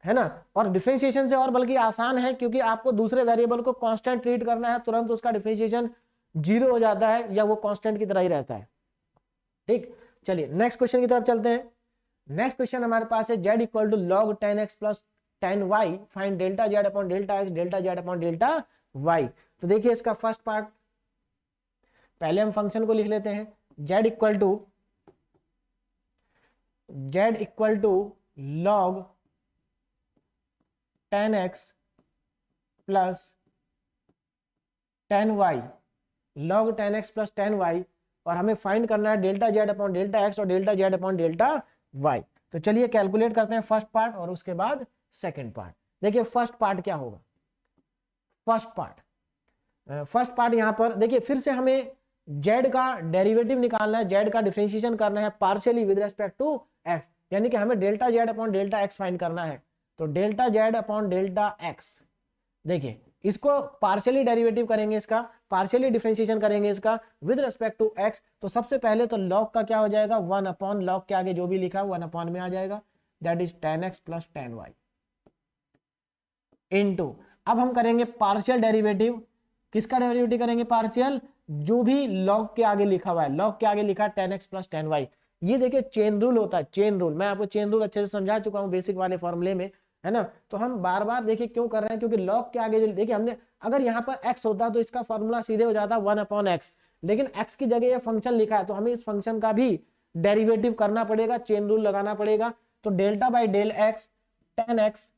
है ना, और डिफरेंशिएशन से और बल्कि आसान है क्योंकि आपको दूसरे वेरिएबल को कांस्टेंट ट्रीट करना है, तुरंत उसका डिफरेंशिएशन 0 हो जाता है या वो कांस्टेंट की तरह ही रहता है। ठीक, चलिए नेक्स्ट क्वेश्चन की तरफ चलते हैं। नेक्स्ट क्वेश्चन हमारे पास है z equal to log 10x plus 10y find delta z upon delta x delta z upon delta y। तो देखिए इसका फर्स्ट पार्ट, पहले हम फंक्शन को लिख लेते हैं, z equal to log 10x plus 10y, log 10x plus 10y, और हमें फाइंड करना है delta z upon delta x और delta z upon delta y. तो चलिए कैलकुलेट करते हैं फर्स्ट पार्ट और उसके बाद सेकंड पार्ट। देखिए फर्स्ट पार्ट क्या होगा, फर्स्ट पार्ट यहां पर देखिए फिर से हमें z का डेरिवेटिव निकालना है, z का डिफरेंशिएशन करना है partially with respect to x, यानी कि हमें delta z upon delta x find करना है। तो delta z upon delta x, देखिए इसको पार्शियली डेरिवेटिव करेंगे, इसका पार्शियली डिफरेंशिएशन करेंगे इसका विद रिस्पेक्ट टू x। तो सबसे पहले तो log का क्या हो जाएगा 1 अपॉन log के आगे जो भी लिखा है 1 अपॉन में आ जाएगा, that is 10x plus 10y into, अब हम करेंगे पार्शियल डेरिवेटिव, किसका डेरिवेटिव करेंगे पार्शियल, जो भी log के आगे लिखा हुआ है, log के आगे लिखा है 10x प्लस 10y। ये देखिए चेन रूल होता है, चेन रूल, मैं आपको चेन रूल अच्छे से समझा चुका हूं बेसिक वाले फॉर्मूले में, है ना। तो हम बार बार देखिए क्यों कर रहे हैं, क्योंकि log के आगे जो देखिए हमने, अगर यहाँ पर x होता तो इसका फॉर्मूला सीधे हो जाता 1 अपॉन एक्स, लेकिन x की जगह ये फंक्शन लिखा है तो हमें इस फंक्शन का भी डेरिवेटिव करना पड़ेगा, चेन रूल लगाना पड़ेगा। तो delta by del x 10x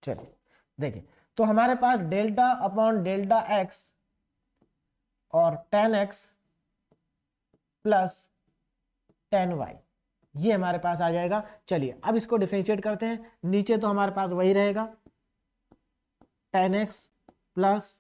चलिए देखिए, तो हमारे पास डेल्टा अपॉन डेल्टा एक्स और ten x plus ten y, ये हमारे पास आ जाएगा। चलिए अब इसको डिफरेंशिएट करते हैं, नीचे तो हमारे पास वही रहेगा ten x plus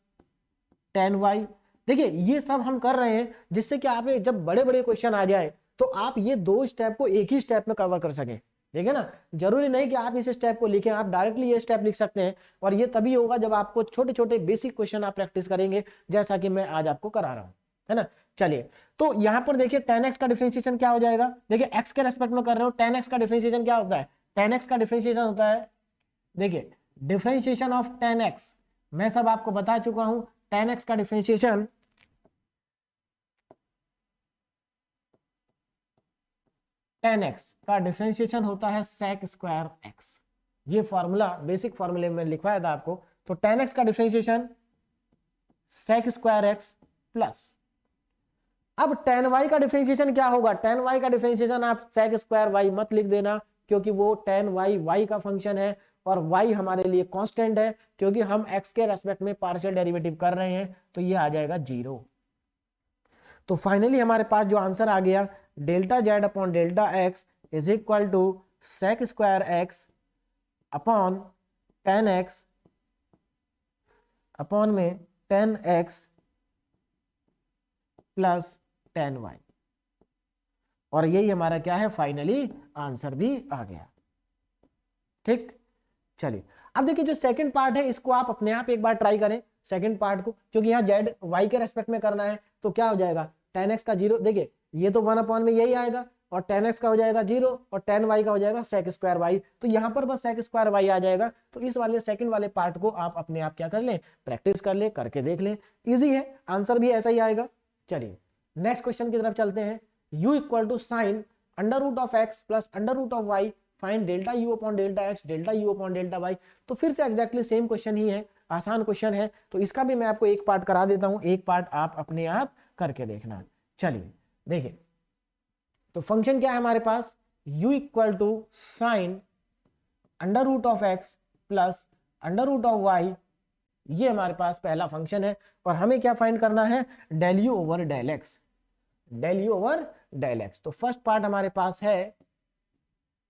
ten y. देखिए ये सब हम कर रहे हैं जिससे कि आप जब बड़े बड़े क्वेश्चन आ जाए तो आप ये दो स्टेप को एक ही स्टेप में कवर कर सकें, ठीक है ना। जरूरी नहीं कि आप इस स्टेप को लिखें, आप डायरेक्टली ये स्टेप लिख सकते हैं, और ये तभी होगा जब आपको छोटे छोटे बेसिक क्वेश्चन आप प्रैक्टिस करेंगे, जैसा कि मैं आज आपको करा रहा हूं, है ना। चलिए तो यहां पर देखिए tan x का डिफरेंशिएशन क्या हो जाएगा। देखिए x के रेस्पेक्ट में कर रहे हो, tan x का डिफरेंशिएशन क्या होता है, tan x का डिफरेंशिएशन होता है, देखिए डिफरेंशिएशन ऑफ tan x मैं सब आपको बता चुका हूं। tan x का डिफरेंशिएशन tan x का डिफरेंशिएशन होता है sec स्क्वायर x। ये फॉर्मूला बेसिक फॉर्मूले में लिखवाया था आपको। तो tan x का differentiation sec square x plus, अब tan y का डिफरेंशिएशन क्या होगा, tan y का डिफरेंशिएशन आप sec स्क्वायर y मत लिख देना, क्योंकि वो tan y y का फंक्शन है और y हमारे लिए कांस्टेंट है, क्योंकि हम x के रेस्पेक्ट में पार्शियल डेरिवेटिव कर रहे हैं, तो ये आ जाएगा 0। तो फाइनली हमारे पास जो आंसर आ गया delta z upon delta x is equal to sec square x upon ten x upon में ten x plus ten y, और यही हमारा क्या है फाइनली आंसर भी आ गया। ठीक, चलिए अब देखिए जो सेकंड पार्ट है इसको आप अपने आप एक बार ट्राई करें सेकंड पार्ट को, क्योंकि यहाँ जेड वाई के रेस्पेक्ट में करना है। तो क्या हो जाएगा tan x का 0, देखिए ये तो 1 अपॉन में यही आएगा, और tan x का हो जाएगा 0 और tan y का हो जाएगा sec स्क्वायर y। तो यहाँ पर बस sec स्क्वायर y आ जाएगा। तो इस वाले सेकंड वाले पार्ट को आप अपने आप क्या कर लें, प्रैक्टिस कर ले, करके देख लें, इजी है, आंसर भी ऐसा ही आएगा। चलिए नेक्स्ट क्वेश्चन की तरफ चलते हैं। u equal to sine under root of x plus under root of y, find delta u upon delta x delta u upon delta y. तो फिर से एग्जैक्टली सेम क्वेश्चन ही है, आसान क्वेश्चन है, तो इसका भी मैं आपको एक पार्ट करा देता हूं, एक पार्ट आप अपने आप करके देखना। चलिए देखिए, तो फंक्शन क्या है हमारे पास, u equal to sine under root of x plus under root of y, ये हमारे पास पहला फंक्शन है, और हमें क्या फाइंड करना है, del u over del x, del u over del x. तो फर्स्ट पार्ट हमारे पास है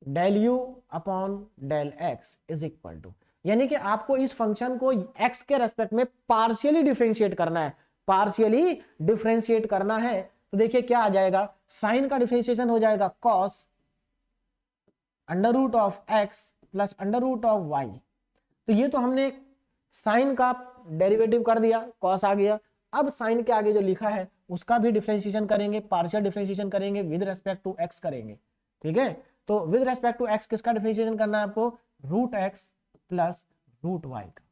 del u upon del x is equal to, यानी कि आपको इस फंक्शन को x के रेस्पेक्ट में पार्शियली डिफरेंशिएट करना है, पार्शियली डिफरेंशिएट करना है। तो देखिए क्या आ जाएगा, साइन का डिफरेंशिएशन हो जाएगा cos under root of x plus under root of y। तो ये तो हमने साइन का डेरिवेटिव कर दिया, cos आ गया। अब साइन के आगे जो लिखा है उसका भी डिफरेंशिएशन करेंगे, पार्शियल डिफरेंशिएशन करेंगे, विद रेस्पेक्ट टू x करेंगे, ठीक है। तो विद रेस्पेक्ट टू x किसका डिफरेंशिएशन करना है आपको, root x plus root y का।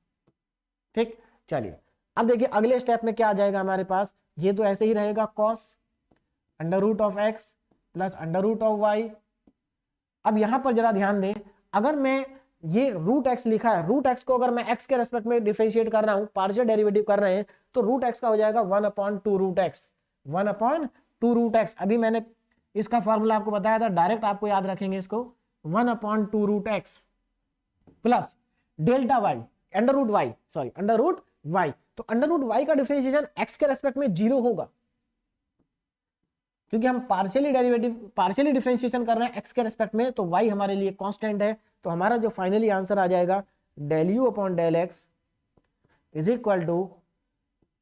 ठीक, चलिए अब देखिए अगले स्टेप में क्या आ जाएगा हमारे पास, ये तो ऐसे ही रहेगा cos under root of x plus under root of y। अब यहां पर जरा ध्यान दें, अगर मैं ये रूट x लिखा है, रूट x को अगर मैं x के रेस्पेक्ट में डिफरेंशिएट कर रहा हूं, पार्शियल डेरिवेटिव कर रहे हैं, तो रूट x का हो जाएगा 1 upon 2 root x, 1 upon 2 root x। अभी मैंने इसका फॉर्मूला आपको बताया था, डायरेक्ट आपको याद रखेंगे इसको, 1 upon 2 root x plus delta y under root y, sorry under root y. तो अंडर रूट वाई का डिफरेंशिएशन x के रेस्पेक्ट में 0 होगा, क्योंकि हम पार्शियली डिफरेंशिएशन कर रहे हैं x के रेस्पेक्ट में, तो y हमारे लिए कांस्टेंट है। तो हमारा जो फाइनली आंसर आ जाएगा del u upon del x is equal to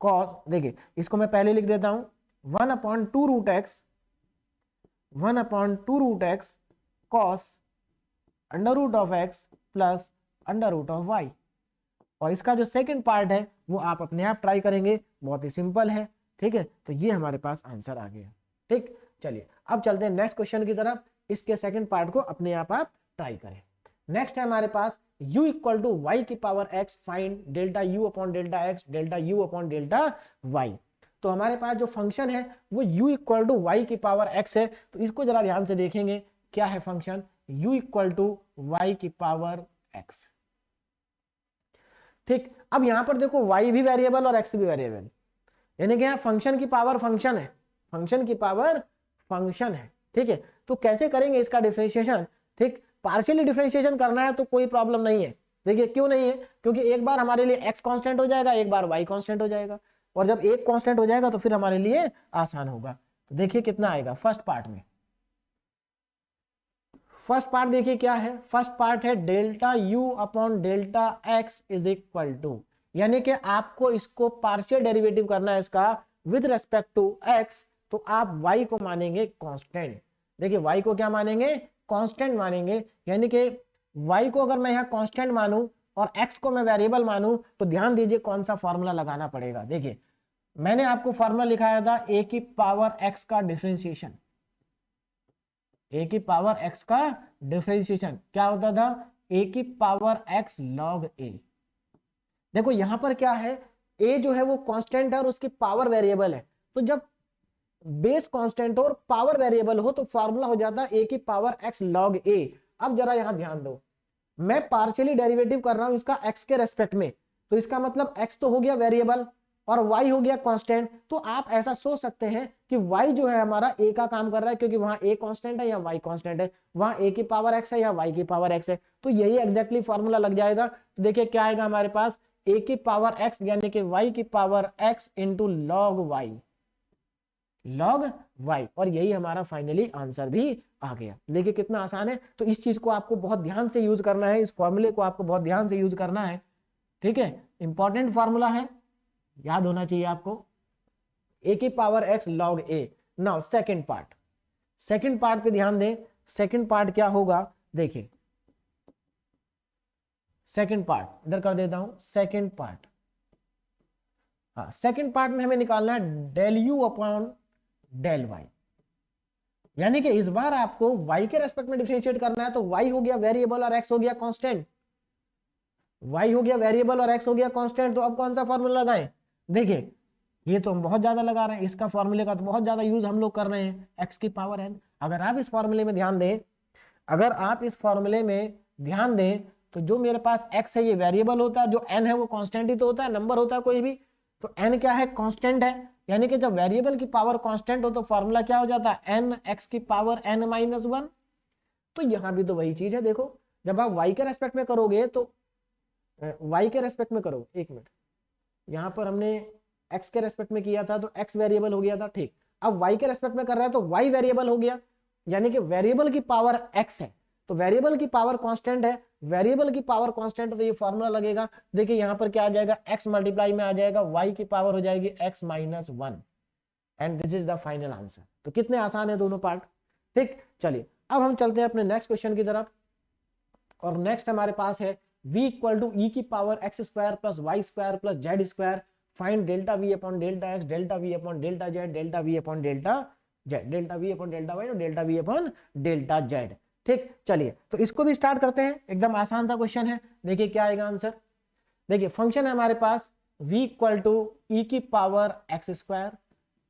cos, देखिए इसको मैं पहले लिख देता हूं, 1 upon 2 root x, 1 upon 2 root x cos under root of x plus under root of y. और इसका जो सेकंड पार्ट है वो आप अपने आप ट्राई करेंगे, बहुत ही सिंपल है, ठीक है। तो ये हमारे पास आंसर आ गया। ठीक, चलिए अब चलते हैं नेक्स्ट क्वेश्चन की तरफ, इसके सेकंड पार्ट को अपने आप ट्राई करें। नेक्स्ट है हमारे पास u इक्वल टू वाई की power x, find delta u upon delta x delta u upon delta y। तो हमारे पास जो फंक्शन है वो u इक्वल टू वाई की पावर x है। तो इसको जरा ध्यान से देखेंगे, क्या है function, u equal to y की पावर x। ठीक, अब यहां पर देखो y भी वेरिएबल और x भी वेरिएबल, यानी कि यहाँ फंक्शन की पावर फंक्शन है, फंक्शन की पावर फंक्शन है, ठीक है। तो कैसे करेंगे इसका डिफरेंशिएशन, ठीक, पार्शियली डिफरेंशिएशन करना है तो कोई प्रॉब्लम नहीं है, देखिए क्यों नहीं है, क्योंकि एक बार हमारे लिए x कांस्टेंट हो जाएगा, एक बार y कांस्टेंट हो जाएगा, और जब एक कांस्टेंट हो जाएगा तो फिर हमारे लिए आसान होगा। तो देखिए कितना आएगा फर्स्ट पार्ट में। फर्स्ट पार्ट देखिए क्या है, फर्स्ट पार्ट है delta u upon delta x is equal to, यानी कि आपको इसको पार्शियल डेरिवेटिव करना है इसका विद रेस्पेक्ट टू x, तो आप y को मानेंगे कांस्टेंट। देखिए y को क्या मानेंगे, कांस्टेंट मानेंगे, यानी कि y को अगर मैं यहाँ कांस्टेंट मानूं और x को मैं वेरिएबल मानूं तो ध्यान दीजिए कौन सा फॉर्मूला लगाना पड़ेगा। देखिए मैंने आपको फॉर्मूला लिखाया था a की पावर x का डिफरेंशिएशन, a की पावर x का डिफरेंशिएशन क्या होता था, a की पावर x log a। देखो यहां पर क्या है, a जो है वो कांस्टेंट है और उसकी पावर वेरिएबल है, तो जब बेस कांस्टेंट हो और पावर वेरिएबल हो तो फॉर्मूला हो जाता है a की पावर x log a। अब जरा यहां ध्यान दो, मैं पार्शियली डेरिवेटिव कर रहा हूं इसका x के रेस्पेक्ट में, तो इसका मतलब x तो हो गया वेरिएबल और y हो गया कांस्टेंट। तो आप ऐसा सोच सकते हैं कि y जो है हमारा a का काम कर रहा है, क्योंकि वहां a कांस्टेंट है या y कांस्टेंट है, वहां a की पावर x है या y की पावर x है, तो यही एग्जैक्टली फॉर्मूला लग जाएगा। तो देखिए क्या आएगा हमारे पास, a की पावर x यानी कि y की power x into log y, log y, और यही हमारा फाइनली आंसर भी आ गया। देखिए कितना आसान है। तो इस चीज को आपको बहुत ध्यान से यूज करना है, इस फॉर्मूले को आपको बहुत ध्यान से यूज करना है, ठीक है, इंपॉर्टेंट फॉर्मूला है, याद होना चाहिए आपको, a की power x log a। Now second part, second part पे ध्यान दें, सेकंड पार्ट क्या होगा, देखिए सेकंड पार्ट इधर कर देता हूं, सेकंड पार्ट, हाँ सेकंड पार्ट में हमें निकालना है del u upon del y, यानी कि इस बार आपको y के रेस्पेक्ट में डिफरेंशिएट करना है, तो y हो गया वेरिएबल और x हो गया कांस्टेंट, y हो गया वेरिएबल और x हो गया कांस्टेंट। तो अब कौन सा फॉर्मूला लगाएं, देखिए ये तो हम बहुत ज्यादा लगा रहे हैं, इसका फॉर्मूले का तो बहुत ज्यादा यूज हम लोग कर रहे हैं, x की पावर n। अगर आप इस फॉर्मूले में ध्यान दें, अगर आप इस फॉर्मूले में ध्यान दें तो जो मेरे पास x है ये वेरिएबल होता है, जो n है वो कांस्टेंट ही तो होता है, नंबर होता है कोई भी, तो n क्या है, कांस्टेंट है, यानी कि जब वेरिएबल की पावर कांस्टेंट हो तो फॉर्मूला क्या हो जाता है, n x की पावर n माइनस 1। तो यहां भी तो वही चीज है, देखो जब आप y के रेस्पेक्ट में करोगे तो y के रेस्पेक्ट में करो, एक मिनट, यहां पर हमने x के रेस्पेक्ट में किया था तो x वेरिएबल हो गया था, ठीक, अब y के रेस्पेक्ट में कर रहा है तो y वेरिएबल हो गया, यानी कि वेरिएबल की पावर x है, तो वेरिएबल की पावर कांस्टेंट है, वेरिएबल की पावर कांस्टेंट तो ये फॉर्मूला लगेगा। देखिए यहां पर क्या आ जाएगा, x मल्टीप्लाई में आ जाएगा y की पावर हो जाएगी x minus 1, and this is the final answer. तो कितने आसान है दोनों पार्ट, ठीक। चलिए अब हम चलते हैं अपने नेक्स्ट क्वेश्चन की तरफ, और नेक्स्ट हमारे पास है v इक्वल टू e की power x square plus y square plus z square, find delta v upon delta x, delta v upon delta z, delta v upon delta z, delta v upon delta y और delta v upon delta z, ठीक। चलिए तो इसको भी स्टार्ट करते हैं, एकदम आसान सा क्वेश्चन है। देखिए क्या आएगा आंसर, देखिए फंक्शन है हमारे पास v इक्वल टू e की power x square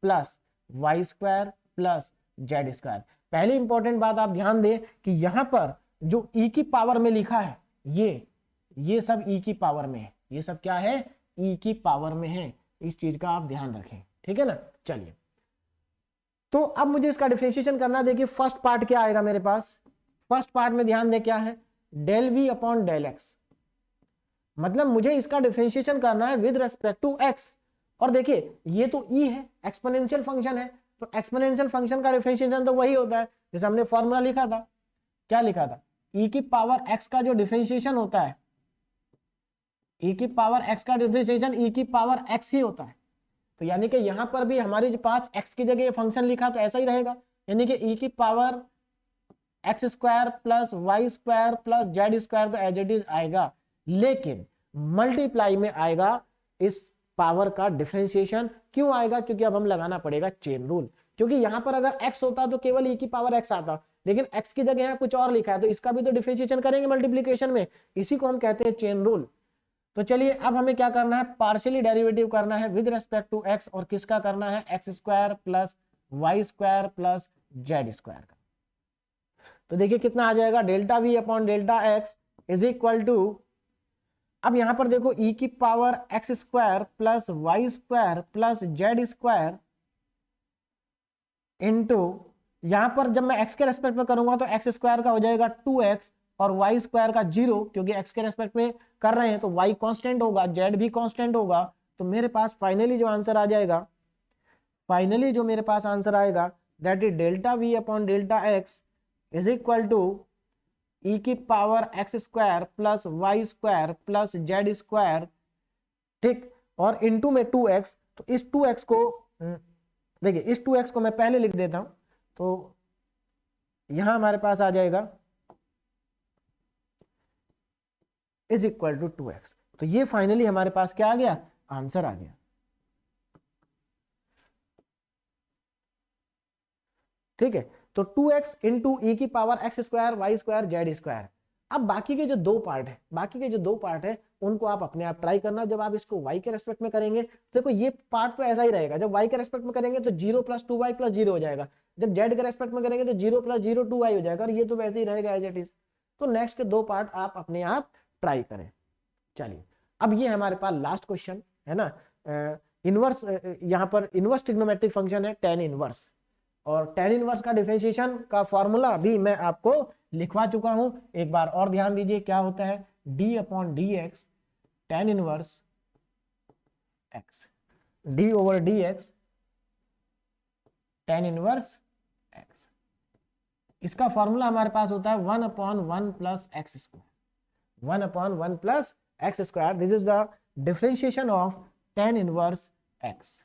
plus y square plus z square. पहली इंपॉर्टेंट बात आप ध्यान दें कि यहां पर जो e की पावर में लिखा है ये सब e की पावर में है, ये सब क्या है, e की पावर में है, इस चीज का आप ध्यान रखें, ठीक है ना। चलिए तो अब मुझे इसका डिफरेंशिएशन करना है। देखिए फर्स्ट पार्ट क्या आएगा मेरे पास, फर्स्ट पार्ट में ध्यान दें क्या है, del v upon del x, मतलब मुझे इसका डिफरेंशिएशन करना है विद रेस्पेक्ट टू x, और देखिए ये तो e है, एक्सपोनेंशियल फंक्शन है, तो एक्सपोनेंशियल फंक्शन का डिफरेंशिएशन तो वही होता है जैसे हमने फॉर्मूला लिखा था, क्या लिखा था, e की पावर x का जो डिफरेंशिएशन होता है, e की पावर x का डिफरेंशिएशन e की पावर x ही होता है। तो यानी कि यहां पर भी हमारे पास x की जगह फंक्शन लिखा तो ऐसा ही रहेगा, यानी कि e की power x square plus y square plus z square तो एज इट इज आएगा, लेकिन मल्टीप्लाई में आएगा इस पावर का डिफरेंशिएशन। क्यों आएगा, क्योंकि अब हम लगाना पड़ेगा चेन रूल, क्योंकि यहां पर अगर x होता तो केवल e की पावर x आता, लेकिन x की जगह यहाँ कुछ और लिखा है तो इसका भी तो डिफरेंशिएशन करेंगे मल्टीप्लिकेशन में, इसी को हम कहते हैं चेन रूल। तो चलिए अब हमें क्या करना है, पार्शियली डेरिवेटिव करना है विद रेस्पेक्ट टू x, और किसका करना है, x square plus y square plus z square का। तो देखिए कितना आ जाएगा, delta v upon delta x is equal to, अब यहां पर देखो e की power x square plus y square plus z square into, यहां पर जब मैं x के रेस्पेक्ट में करूंगा तो x स्क्वायर का हो जाएगा 2x और वाई स्क्वायर का 0, क्योंकि एक्स के रेस्पेक्ट में कर रहे हैं तो वाई कांस्टेंट होगा, जेड भी कांस्टेंट होगा। तो मेरे पास फाइनली जो आंसर आ जाएगा, फाइनली जो मेरे पास आंसर आएगा that is delta v upon delta x is equal to e की power x square plus y square plus z square, ठीक, और इनटू में 2x। तो इस 2x को देखिए, इस 2x को मैं पहले लिख देता हूं, तो यहां हमारे पास आ जाएगा इज इक्वल टू 2x। तो ये फाइनली हमारे पास क्या आ गया, आंसर आ गया। ठीक है, तो 2x इंटू ई की power x square y square z square. अब बाकी के जो दो पार्ट है उनको आप अपने आप ट्राई करना। जब आप इसको y के रेस्पेक्ट में करेंगे, देखो ये पार्ट तो ऐसा ही रहेगा, जब y के रेस्पेक्ट में करेंगे तो 0 प्लस 2y प्लस 0 हो जाएगा, जब z के रेस्पेक्ट में करेंगे तो 0 प्लस 0 2y हो जाएगा, और ये तो वैसे ही रहेगा एज इट इज। तो नेक्स्ट के दो पार्ट आप अपने आप ट्राई करें। चलिए, अब ये हमारे पास लास्ट क्वेश्चन है ना, इनवर्स, यहाँ पर इनवर्स ट्रिग्नोमेट्रिक फंक्शन है tan इनवर्स, और tan इनवर्स का डिफरेंशिएशन का फॉर्मूला भी मैं आपको लिखवा चुका हूं, एक बार और ध्यान दीजिए क्या होता है, d upon d x tan inverse x, d over d x tan inverse x। इसका फॉर्मूला हमारे पास होता है 1 upon 1 plus x square, 1 upon 1 plus x square. This is the differentiation of tan inverse x।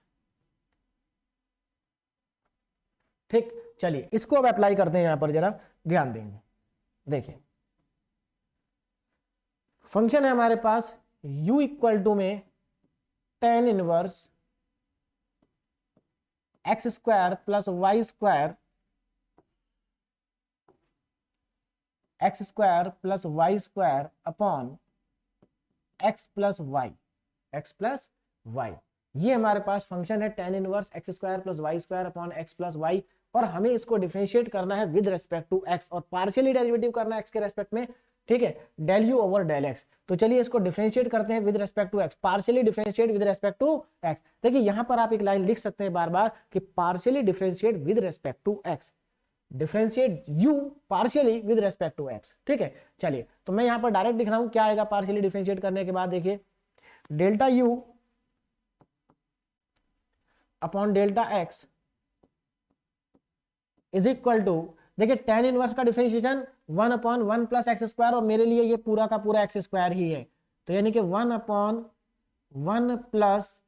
ठीक, चलिए इसको अब अप्लाई करते हैं, यहां पर जरा ध्यान देंगे। देखिए फंक्शन है हमारे पास u इक्वल टू में tan inverse x square plus y square, x square plus y square upon x plus y, x plus y. ये हमारे पास फंक्शन है tan inverse x square plus y square upon x plus y, और हमें इसको डिफरेंशिएट करना है विद रेस्पेक्ट टू x, और पार्शियली डेरिवेटिव करना है x के रेस्पेक्ट में। ठीक है, del u over del x। तो चलिए इसको डिफरेंशिएट करते हैं with respect to x, partially differentiate with respect to x। देखिए यहां पर आप एक लाइन लिख सकते हैं बार बार कि partially differentiate with respect to x, differentiate u partially with respect to x। ठीक है, चलिए तो मैं यहां पर डायरेक्ट लिख रहा हूं क्या आएगा पार्शियली डिफरेंशिएट करने के बाद। देखिए delta u upon delta x is equal to, देखिए tan इनवर्स का differentiation 1 upon 1 plus x square, और मेरे लिए ये पूरा का पूरा एक्स स्क्वायर ही है, तो यानी कि 1 upon 1 plus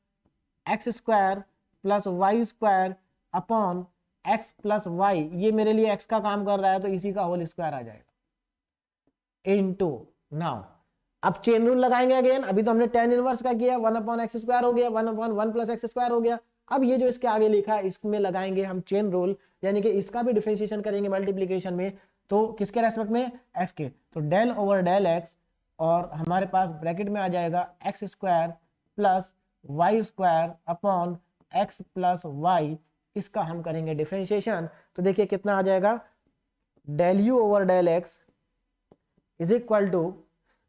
x square plus y square upon x plus y, ये मेरे लिए एक्स का काम कर रहा है तो इसी का होल स्क्वायर आ जाएगा इनटू। नाउ अब चेन रूल लगाएंगे अगेन, अभी तो हमने tan इनवर्स का किया, 1 अपॉन एक्स स्क्वायर हो गया, 1 अपॉन 1 प्लस एक्स स्क्वायर हो गया। अब ये जो इसके आगे लिखा है इसमें लगाएंगे हम चेन रूल, यानी कि इसका भी डिफरेंशिएशन करेंगे मल्टीप्लिकेशन में, तो किसके रेस्पेक्ट में, एक्स के। तो डेल ओवर डेल एक्स, और हमारे पास ब्रैकेट में आ जाएगा x square plus y square upon x plus y, इसका हम करेंगे डिफरेंशिएशन। तो देखिए कितना आ जाएगा, del u over del x is equal to,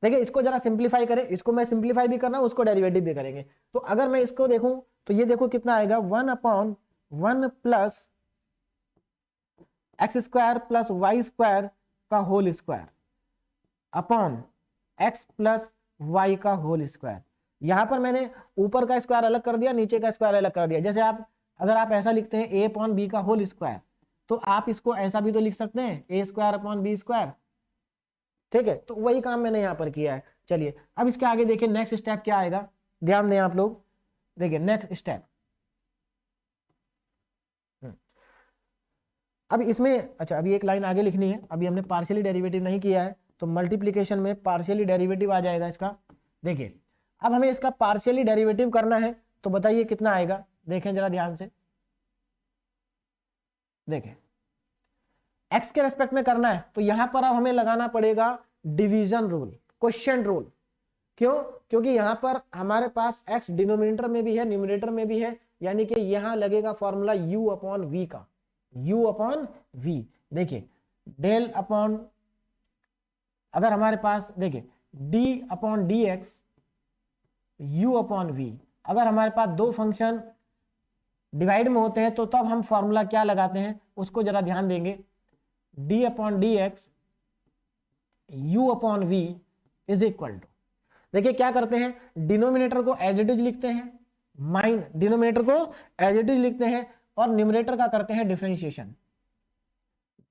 देखिए इसको जरा सिंप्लीफाई करें, इसको मैं सिंप्लीफाई भी करना हूं, उसको डेरिवेटिव भी करेंगे। तो अगर मैं इसको देखूं तो ये देखो कितना आएगा, 1 upon 1 plus x square plus y square का whole square upon x plus y का होल स्क्वायर। यहां पर मैंने ऊपर का स्क्वायर अलग कर दिया, नीचे का स्क्वायर अलग कर दिया। जैसे आप अगर आप ऐसा लिखते हैं a अपॉन बी का होल स्क्वायर, तो आप इसको ऐसा भी तो लिख सकते हैं ए स्क्वायर अपॉन बी स्क्वायर। ठीक है, तो वही काम मैंने यहां पर किया है। चलिए अब इसके आगे देखिए नेक्स्ट स्टेप क्या आएगा, ध्यान दें आप लोग। देखिए नेक्स्ट स्टेप, अब इसमें अच्छा अभी एक लाइन आगे लिखनी है, अभी हमने पार्शियली डेरिवेटिव नहीं किया है, तो मल्टीप्लिकेशन में पार्शियली डेरिवेटिव आ जाएगा इसका। देखिए अब हमें इसका पार्शियली डेरिवेटिव करना है, तो बताइए कितना आएगा, देखें जरा ध्यान से। देखें x के रेस्पेक्ट में करना है, तो यहां पर अब हमें लगाना पड़ेगा डिवीजन रूल, क्वोशिएंट रूल। क्यों, क्योंकि यहां पर हमारे पास x डिनोमिनेटर में भी है न्यूमरेटर में भी है, यानी कि यहां लगेगा फॉर्मूला u अपॉन v का, u अपॉन v। देखिए डेल अपॉन, अगर हमारे पास देखिए d upon d x u upon v, अगर हमारे पास दो फंक्शन डिवाइड में होते हैं तो तब हम फॉर्मूला क्या लगाते हैं उसको जरा ध्यान देंगे। d upon d x u upon v is equal to, देखिए क्या करते हैं, डिनोमिनेटर को एज इट इज लिखते हैं, डिनोमिनेटर को एज इट इज लिखते हैं और न्यूमरेटर का करते हैं डिफरेंशिएशन,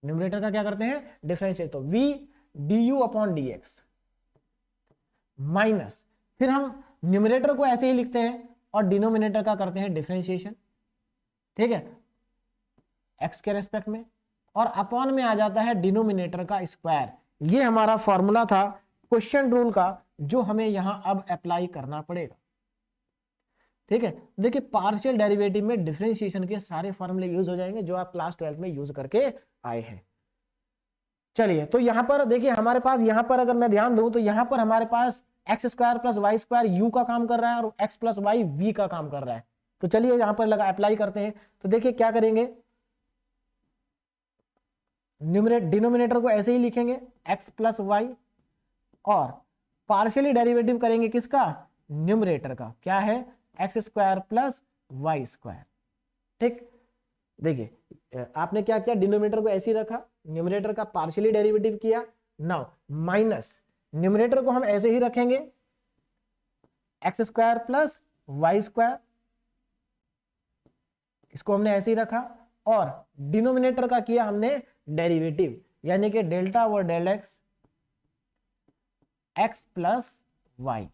न्यूमरेटर का क्या करते हैं, डिफरेंशिएट। तो v du upon dx minus, फिर हम न्यूमरेटर को ऐसे ही लिखते हैं और डिनोमिनेटर का करते हैं डिफरेंशिएशन, ठीक है, x के रेस्पेक्ट में, और अपॉन में आ जाता है डिनोमिनेटर का स्क्वायर। ये हमारा फॉर्मूला था क्वेश्चन रूल का, जो हमें यहां अब अप्लाई करना पड़ेगा, ठीक है। देखिए पार्शियल डेरिवेटिव में डिफरेंशिएशन के सारे फॉर्मूले यूज हो जाएंगे जो आप क्लास 12 में यूज करके आए हैं। चलिए, तो यहां पर देखिए हमारे पास, यहां पर अगर मैं ध्यान दूं तो यहां पर हमारे पास x square plus y square u का काम कर रहा है और एक्स प्लस वाई वी का काम कर रहा है। तो चलिए यहां पर लगा अप्लाई करते हैं। तो देखिए क्या करेंगे, डिनोमिनेटर को ऐसे ही लिखेंगे एक्स प्लस वाई, और पार्शियली डेरिवेटिव करेंगे किसका, न्यूमरेटर का, क्या है, x square plus y square, ठीक। देखिए आपने क्या किया, डिनोमिनेटर को ऐसे ही रखा, न्यूमरेटर का पार्शियली डेरिवेटिव किया, नाउ माइनस न्यूमरेटर को हम ऐसे ही रखेंगे x square plus y square, इसको हमने ऐसे ही रखा, और डिनोमिनेटर का किया हमने डेरिवेटिव, यानी कि delta over del x x plus y,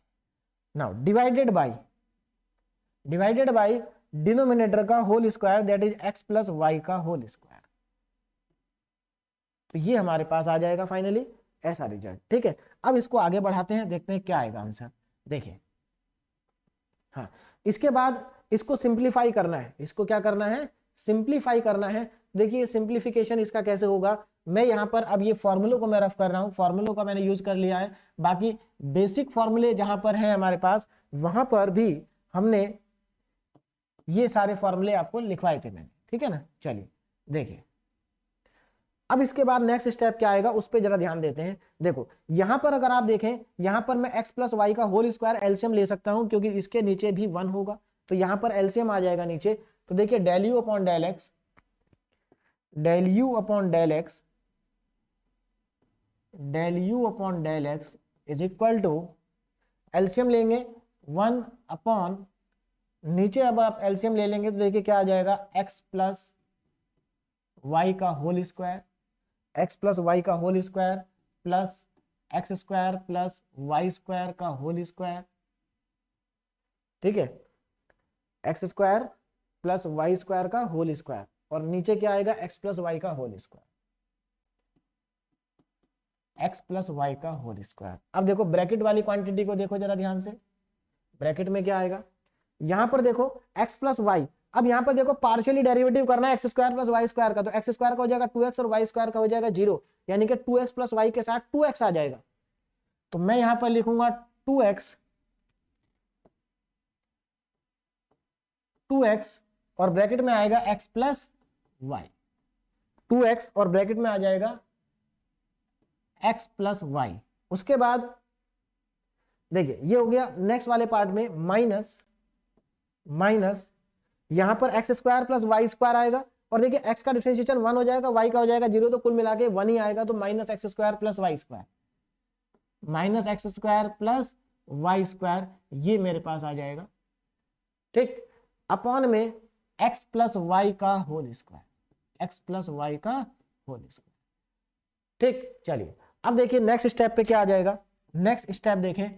now divided by denominator का whole square, that is x plus y का होल स्क्वायर। तो ये हमारे पास आ जाएगा फाइनली ऐसा रिजल्ट, ठीक है। अब इसको आगे बढ़ाते हैं, देखते हैं क्या आएगा आंसर। देखिए हाँ, इसके बाद इसको सिंप्लीफाई करना है, इसको क्या करना है, सिंप्लीफाई करना है। देखिए सिंप्लीफिकेशन इसका कैसे होगा, मैं यहां पर अब ये फॉर्मूलों को मैं रफ कर रहा हूं, फॉर्मूलों का मैंने यूज कर लिया है, बाकी बेसिक फॉर्मूले जहां पर है हमारे पास, वहां पर भी हमने ये सारे फॉर्मूले आपको लिखवाए थे मैंने, ठीक है ना। चलिए देखिए अब इसके बाद नेक्स्ट स्टेप क्या आएगा, उस पर जरा ध्यान देते हैं। देखो यहां पर अगर आप देखें, यहां पर मैं x प्लस वाई का होल स्क्वायर एलसीएम ले सकता हूं, क्योंकि इसके नीचे भी 1 होगा, तो यहां पर एलसीएम आ जाएगा नीचे। तो देखिए del u upon del x, del u upon del x, del u upon del x is equal to, LCM लेंगे 1 अपॉन, नीचे अब आप एलसीएम ले लेंगे तो देखिए क्या आ जाएगा, x प्लस वाई का whole square, x plus y का whole square plus x square plus y square का होल स्क्वायर, ठीक है, x square plus y square का होल स्क्वायर, और नीचे क्या आएगा, एक्स प्लस वाई का whole square, x plus y का होल स्क्वायर। अब देखो ब्रैकेट वाली क्वांटिटी को देखो जरा ध्यान से, ब्रैकेट में क्या आएगा, यहां पर देखो एक्स प्लस वाई, अब यहां पर देखो पार्शियली डेरिवेटिव करना है x square plus y square का, तो एक्स स्क्वायर का हो जाएगा 2x और वाई स्क्वायर का हो जाएगा 0, यानी कि 2x प्लस वाई के साथ 2x आ जाएगा। तो मैं यहां पर लिखूंगा 2x और ब्रैकेट में आएगा x प्लस वाई, 2x और ब्रैकेट में आ जाएगा x प्लस वाई। उसके बाद देखिए ये हो गया, नेक्स्ट वाले पार्ट में माइनस यहां पर x square plus y square आएगा, और देखिए x का डिफरेंशिएशन 1 हो जाएगा, y का हो जाएगा 0, तो कुल मिला के 1 ही आएगा, तो minus x square plus y square, minus x square plus y square, ये मेरे पास आ जाएगा, ठीक, अपॉन में x प्लस वाई का whole square, x plus y का होल स्क्वायर, ठीक। चलिए अब देखिए नेक्स्ट स्टेप पे क्या आ जाएगा, नेक्स्ट स्टेप देखें,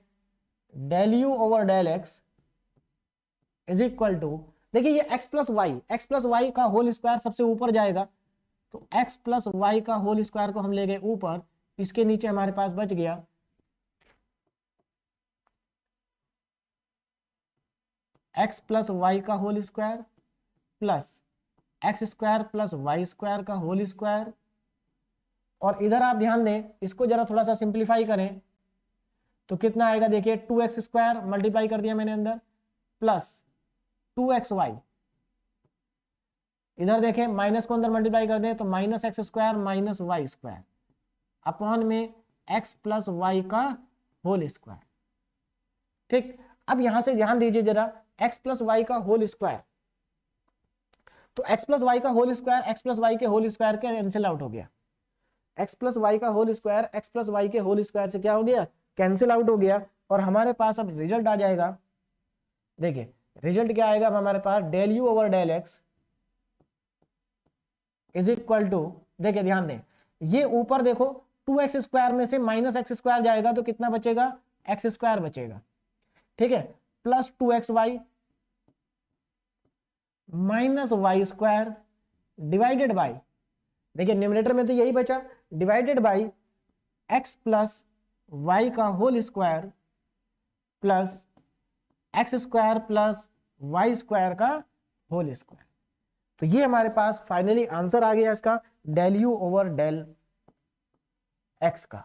del u over del x is equal to, देखिए ये x प्लस वाई का होल स्क्वायर सबसे ऊपर जाएगा, तो x प्लस वाई का होल स्क्वायर को हम ले गए ऊपर, इसके नीचे हमारे पास बच गया x प्लस वाई का whole square plus x square plus y square का होल स्क्वायर, और इधर आप ध्यान दें, इसको जरा थोड़ा सा सिंप्लीफाई करें तो कितना आएगा, देखिए 2x स्क्वायर मल्टीप्लाई कर दिया मैंने अंदर, प्लस 2xy, इधर देखें माइनस को अंदर मल्टीप्लाई कर दें तो minus x square minus y square, upon में x प्लस वाई का होल स्क्वायर, ठीक। अब यहां से ध्यान दीजिए जरा, x प्लस वाई का होल स्क्वायर, तो x प्लस वाई का whole square x plus y के होल स्क्वायर के कैंसिल आउट हो गया, एक्स प्लस वाई का whole square x plus y के होल स्क्वायर से क्या हो गया, कैंसिल आउट हो गया, और हमारे पास अब रिजल्ट आ जाएगा। देखिए रिजल्ट क्या आएगा अब हमारे पास, del u over del x is equal to, देखिए ध्यान दें, ये ऊपर देखो 2x स्क्वायर में से माइनस एक्स स्क्वायर जाएगा तो कितना बचेगा, एक्स स्क्वायर बचेगा, ठीक है, plus 2xy minus y square divided by, देखिए न्यूमरेटर में तो यही बचा, divided by x plus y का whole square plus x square plus y square का होल स्क्वायर। तो ये हमारे पास फाइनली आंसर आ गया इसका, del u over del x का,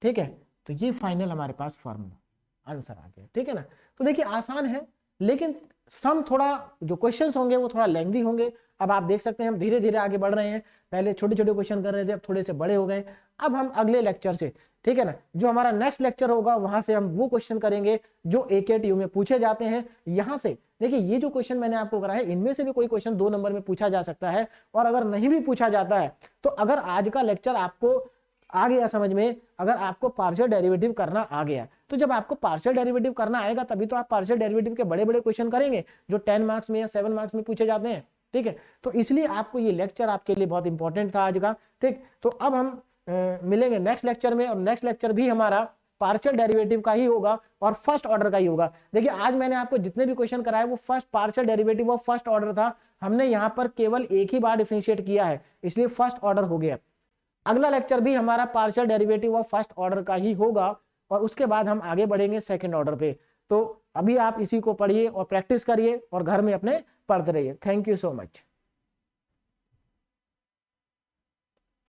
ठीक है। तो ये फाइनल हमारे पास फॉर्मूला आंसर आ गया, ठीक है ना। तो देखिए आसान है, लेकिन सम थोड़ा जो क्वेश्चंस होंगे वो थोड़ा लेंथी होंगे। अब आप देख सकते हैं हम धीरे धीरे आगे बढ़ रहे हैं, पहले छोटे छोटे क्वेश्चन कर रहे थे, अब थोड़े से बड़े हो गए। अब हम अगले लेक्चर से, ठीक है ना, जो हमारा नेक्स्ट लेक्चर होगा वहां से हम वो क्वेश्चन करेंगे जो AKTU में पूछे जाते हैं। यहां से देखिए ये जो क्वेश्चन मैंने आपको कराया इनमें से भी कोई क्वेश्चन 2 नंबर में पूछा जा सकता है, और अगर नहीं भी पूछा जाता है तो अगर आज का लेक्चर आपको आ गया समझ में, अगर आपको पार्शियल डेरिवेटिव करना आ गया, तो जब आपको पार्शियल डेरिवेटिव करना आएगा तभी तो आप पार्शियल डेरिवेटिव के बड़े बड़े क्वेश्चन करेंगे जो 10 मार्क्स में या 7 मार्क्स में पूछे जाते हैं, ठीक है। तो इसलिए आपको ये लेक्चर आपके लिए बहुत इंपॉर्टेंट था आज का, ठीक। तो अब हम मिलेंगे नेक्स्ट लेक्चर में, और नेक्स्ट लेक्चर भी हमारा पार्शियल डेरिवेटिव का ही होगा और फर्स्ट ऑर्डर का ही होगा। देखिए आज मैंने आपको जितने भी क्वेश्चन कराए वो first partial derivative of first order था, हमने यहाँ पर केवल एक ही बार डिफरेंशिएट किया है, इसलिए फर्स्ट ऑर्डर हो गया। अगला लेक्चर भी हमारा partial derivative of first order का ही होगा, और उसके बाद हम आगे बढ़ेंगे सेकंड ऑर्डर पे। तो अभी आप इसी को पढ़िए और प्रैक्टिस करिए और घर में अपने पढ़ते रहिए। Thank you so much.